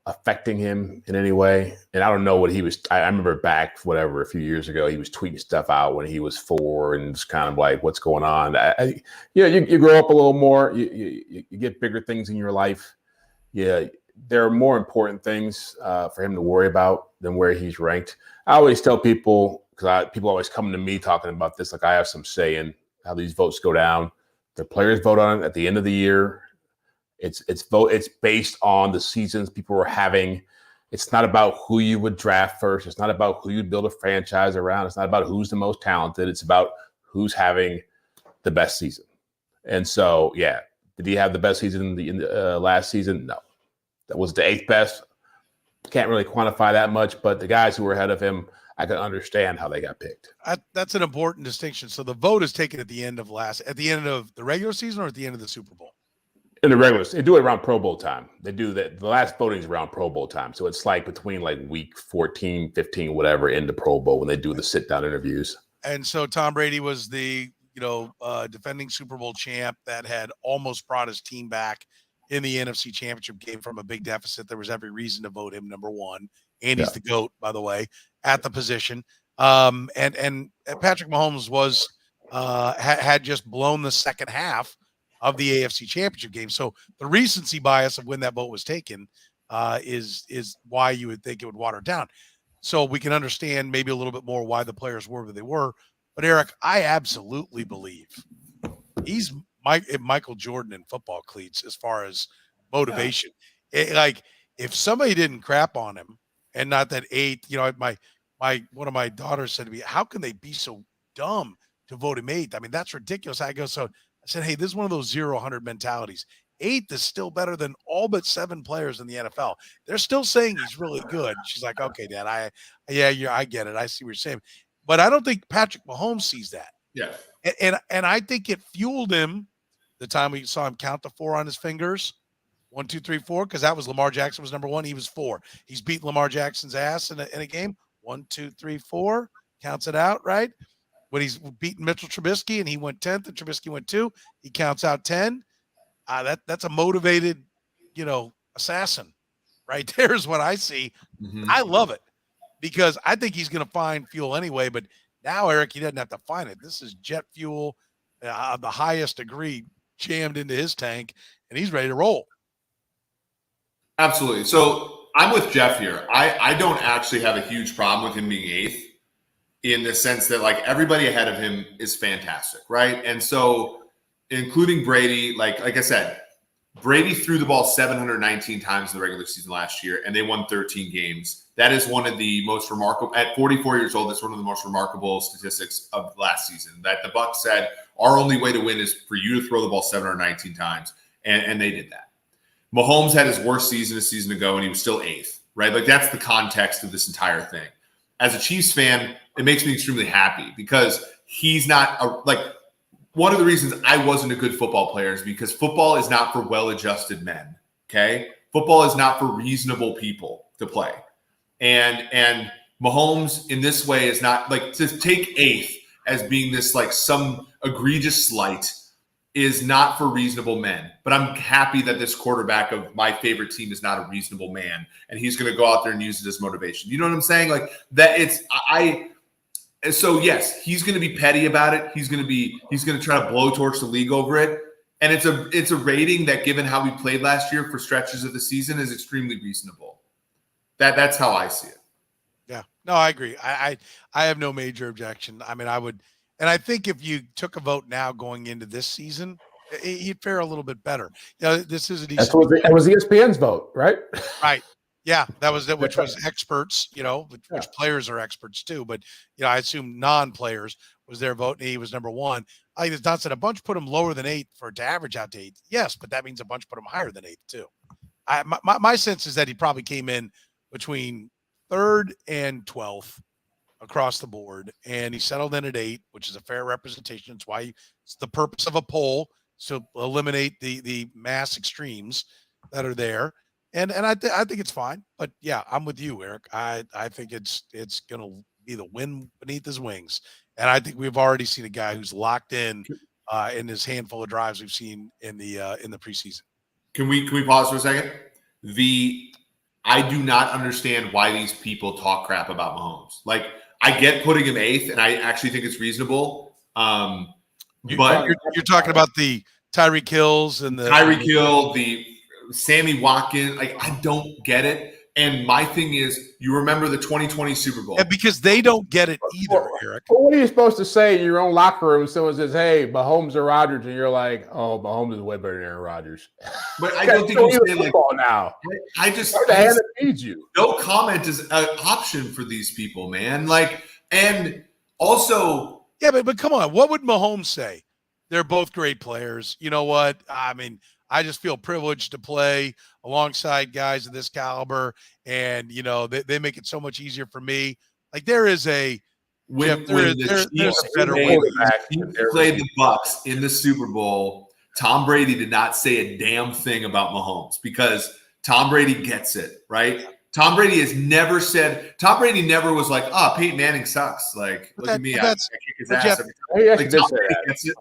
affecting him in any way. And I don't know what he was. I remember back, a few years ago, he was tweeting stuff out when he was 4, and it's kind of like, what's going on? You grow up a little more. You get bigger things in your life. Yeah, there are more important things for him to worry about than where he's ranked. I always tell people, because people always come to me talking about this, like I have some say in how these votes go down. The players vote on it at the end of the year. It's based on the seasons people are having. It's not about who you would draft first. It's not about who you'd build a franchise around. It's not about who's the most talented. It's about who's having the best season. And so, yeah, did he have the best season in the last season? No. That was the 8th best. Can't really quantify that much, but the guys who were ahead of him, I can understand how they got picked. That's an important distinction. So the vote is taken at the end of the regular season, or at the end of the Super Bowl? In the regular, they do it around Pro Bowl time. They do that. The last voting is around Pro Bowl time. So it's like between like week 14, 15, whatever, in the Pro Bowl when they do the sit-down interviews. And so Tom Brady was the, defending Super Bowl champ that had almost brought his team back in the NFC Championship game from a big deficit. There was every reason to vote him number one. And he's the GOAT, by the way, at the position. And Patrick Mahomes was had just blown the second half of the AFC Championship game. So the recency bias of when that vote was taken is why you would think it would water it down. So we can understand maybe a little bit more why the players were where they were. But Eric, I absolutely believe he's Michael Jordan in football cleats as far as motivation. Like if somebody didn't crap on him and not that eighth, my one of my daughters said to me, how can they be so dumb to vote him eighth? I mean, that's ridiculous. I said, hey, this is one of those 0-100 mentalities. Eighth is still better than all but 7 players in the NFL. They're still saying he's really good. She's like, okay, Dad, I get it. I see what you're saying. But I don't think Patrick Mahomes sees that. Yeah. And I think it fueled him the time we saw him count the 4 on his fingers. 1, 2, 3, 4, because that was Lamar Jackson was number 1. He was 4. He's beaten Lamar Jackson's ass in a game. 1, 2, 3, 4. Counts it out, right? When he's beaten Mitchell Trubisky and he went 10th and Trubisky went 2, he counts out 10. That's a motivated, assassin right there is what I see. Mm-hmm. I love it because I think he's going to find fuel anyway. But now, Eric, he doesn't have to find it. This is jet fuel, the highest degree jammed into his tank, and he's ready to roll. Absolutely. So I'm with Jeff here. I don't actually have a huge problem with him being eighth in the sense that like everybody ahead of him is fantastic, right? And so including Brady, like I said, Brady threw the ball 719 times in the regular season last year, and they won 13 games. That is one of the most remarkable, at 44 years old, that's one of the most remarkable statistics of last season, that the Bucs said, our only way to win is for you to throw the ball 719 times, and they did that. Mahomes had his worst season a season ago, and he was still eighth, right? Like, that's the context of this entire thing. As a Chiefs fan, it makes me extremely happy because he's not one of the reasons I wasn't a good football player is because football is not for well-adjusted men, okay? Football is not for reasonable people to play. And Mahomes in this way is not like to take eighth as being this like some egregious slight is not for reasonable men. But I'm happy that this quarterback of my favorite team is not a reasonable man, and he's going to go out there and use it as motivation. You know what I'm saying? Like that. So yes, he's going to be petty about it. He's going to try to blowtorch the league over it. And it's a rating that, given how we played last year for stretches of the season, is extremely reasonable. That's how I see it. Yeah, no, I agree. I have no major objection. I mean, I would, and I think if you took a vote now going into this season, he'd fare a little bit better. This is a decent. That was ESPN's vote, right? Right. Yeah, that was which was experts, which players are experts too. But I assume non-players was their vote, and he was number 1. I think it's not said a bunch put him lower than 8 for it to average out to 8. Yes, but that means a bunch put him higher than 8 too. My sense is that he probably came in between 3rd and 12th across the board, and he settled in at 8, which is a fair representation. It's why it's the purpose of a poll, so eliminate the mass extremes that are there. And I think it's fine, but yeah, I'm with you, Eric. I think it's gonna be the wind beneath his wings, and I think we've already seen a guy who's locked in his handful of drives we've seen in the preseason. Can we pause for a second? I do not understand why these people talk crap about Mahomes. Like, I get putting him 8th, and I actually think it's reasonable. But you're talking about the Tyreek Hills and the Tyreek Hill, the Sammy Watkins. Like, I don't get it. And my thing is, you remember the 2020 Super Bowl. Yeah, because they don't get it either, Eric. Well, what are you supposed to say in your own locker room? Someone says, hey, Mahomes or Rodgers, and you're like, oh, Mahomes is way better than Aaron Rodgers. But I don't think you say like now. I just the hand that feeds you. No comment is an option for these people, man. Like, and also, yeah, but come on, what would Mahomes say? They're both great players. You know what? I mean, I just feel privileged to play alongside guys of this caliber, and they make it so much easier for me. Like, there is a there's a better way. Played the Bucs in the Super Bowl. Tom Brady did not say a damn thing about Mahomes because Tom Brady gets it, right? Tom Brady never was like, Peyton Manning sucks. Like, look at me, I kick his ass every time. Like, Tom Brady gets it.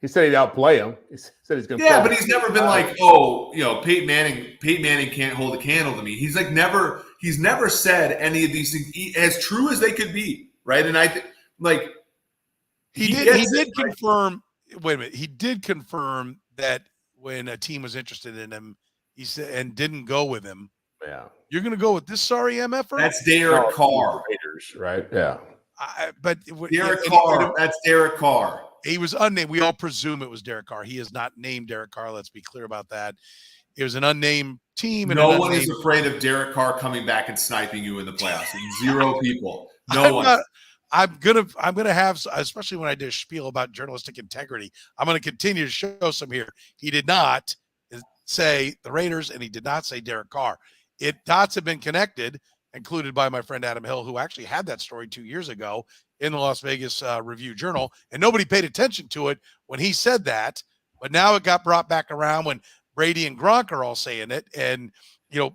He said he'd outplay him. He said he's going to. Yeah, but he's never been like, Peyton Manning can't hold a candle to me. He's never said any of these things as true as they could be, right? And I think he did confirm. Wait a minute, he did confirm that when a team was interested in him, he said and didn't go with him, Yeah. You're going to go with this sorry MFer? That's Derek Carr. Raiders, right? Yeah. Derek Carr. That's Derek Carr. He was unnamed. We all presume it was Derek Carr. He is not named Derek Carr. Let's be clear about that. It was an unnamed team. And no one is afraid of Derek Carr coming back and sniping you in the playoffs. 0 people. No one. I'm gonna have, especially when I did a spiel about journalistic integrity, I'm gonna continue to show some here. He did not say the Raiders, and he did not say Derek Carr. Dots have been connected, included by my friend Adam Hill, who actually had that story 2 years ago in the Las Vegas Review-Journal, and nobody paid attention to it when he said that. But now it got brought back around when Brady and Gronk are all saying it, and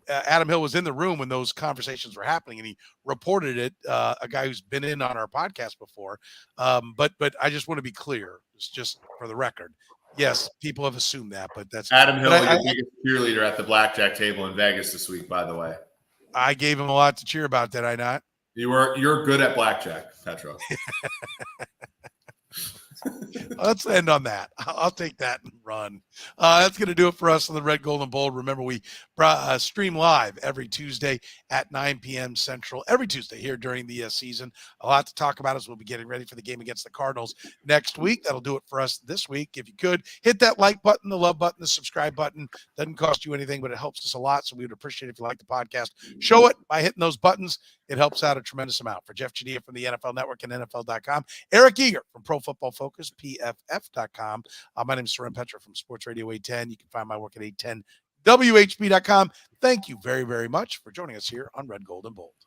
Adam Hill was in the room when those conversations were happening, and he reported it. A guy who's been in on our podcast before, but I just want to be clear, it's just for the record. Yes, people have assumed that, but that's Adam Hill, your biggest cheerleader at the blackjack table in Vegas this week, by the way. I gave him a lot to cheer about, did I not? You're good at blackjack, Petro. Let's end on that. I'll take that and run. That's going to do it for us on the Red, Gold, and Bold. Remember, we stream live every Tuesday at 9 p.m. Central, every Tuesday here during the season. A lot to talk about as we'll be getting ready for the game against the Cardinals next week. That'll do it for us this week. If you could, hit that like button, the love button, the subscribe button. Doesn't cost you anything, but it helps us a lot, so we would appreciate it if you like the podcast. Show it by hitting those buttons. It helps out a tremendous amount. For Jeff Chadiha from the NFL Network and NFL.com, Eric Eager from Pro Football Focus, PFF.com. My name is Soren Petro from Sports Radio 810. You can find my work at 810WHB.com. Thank you very, very much for joining us here on Red, Gold, and Bold.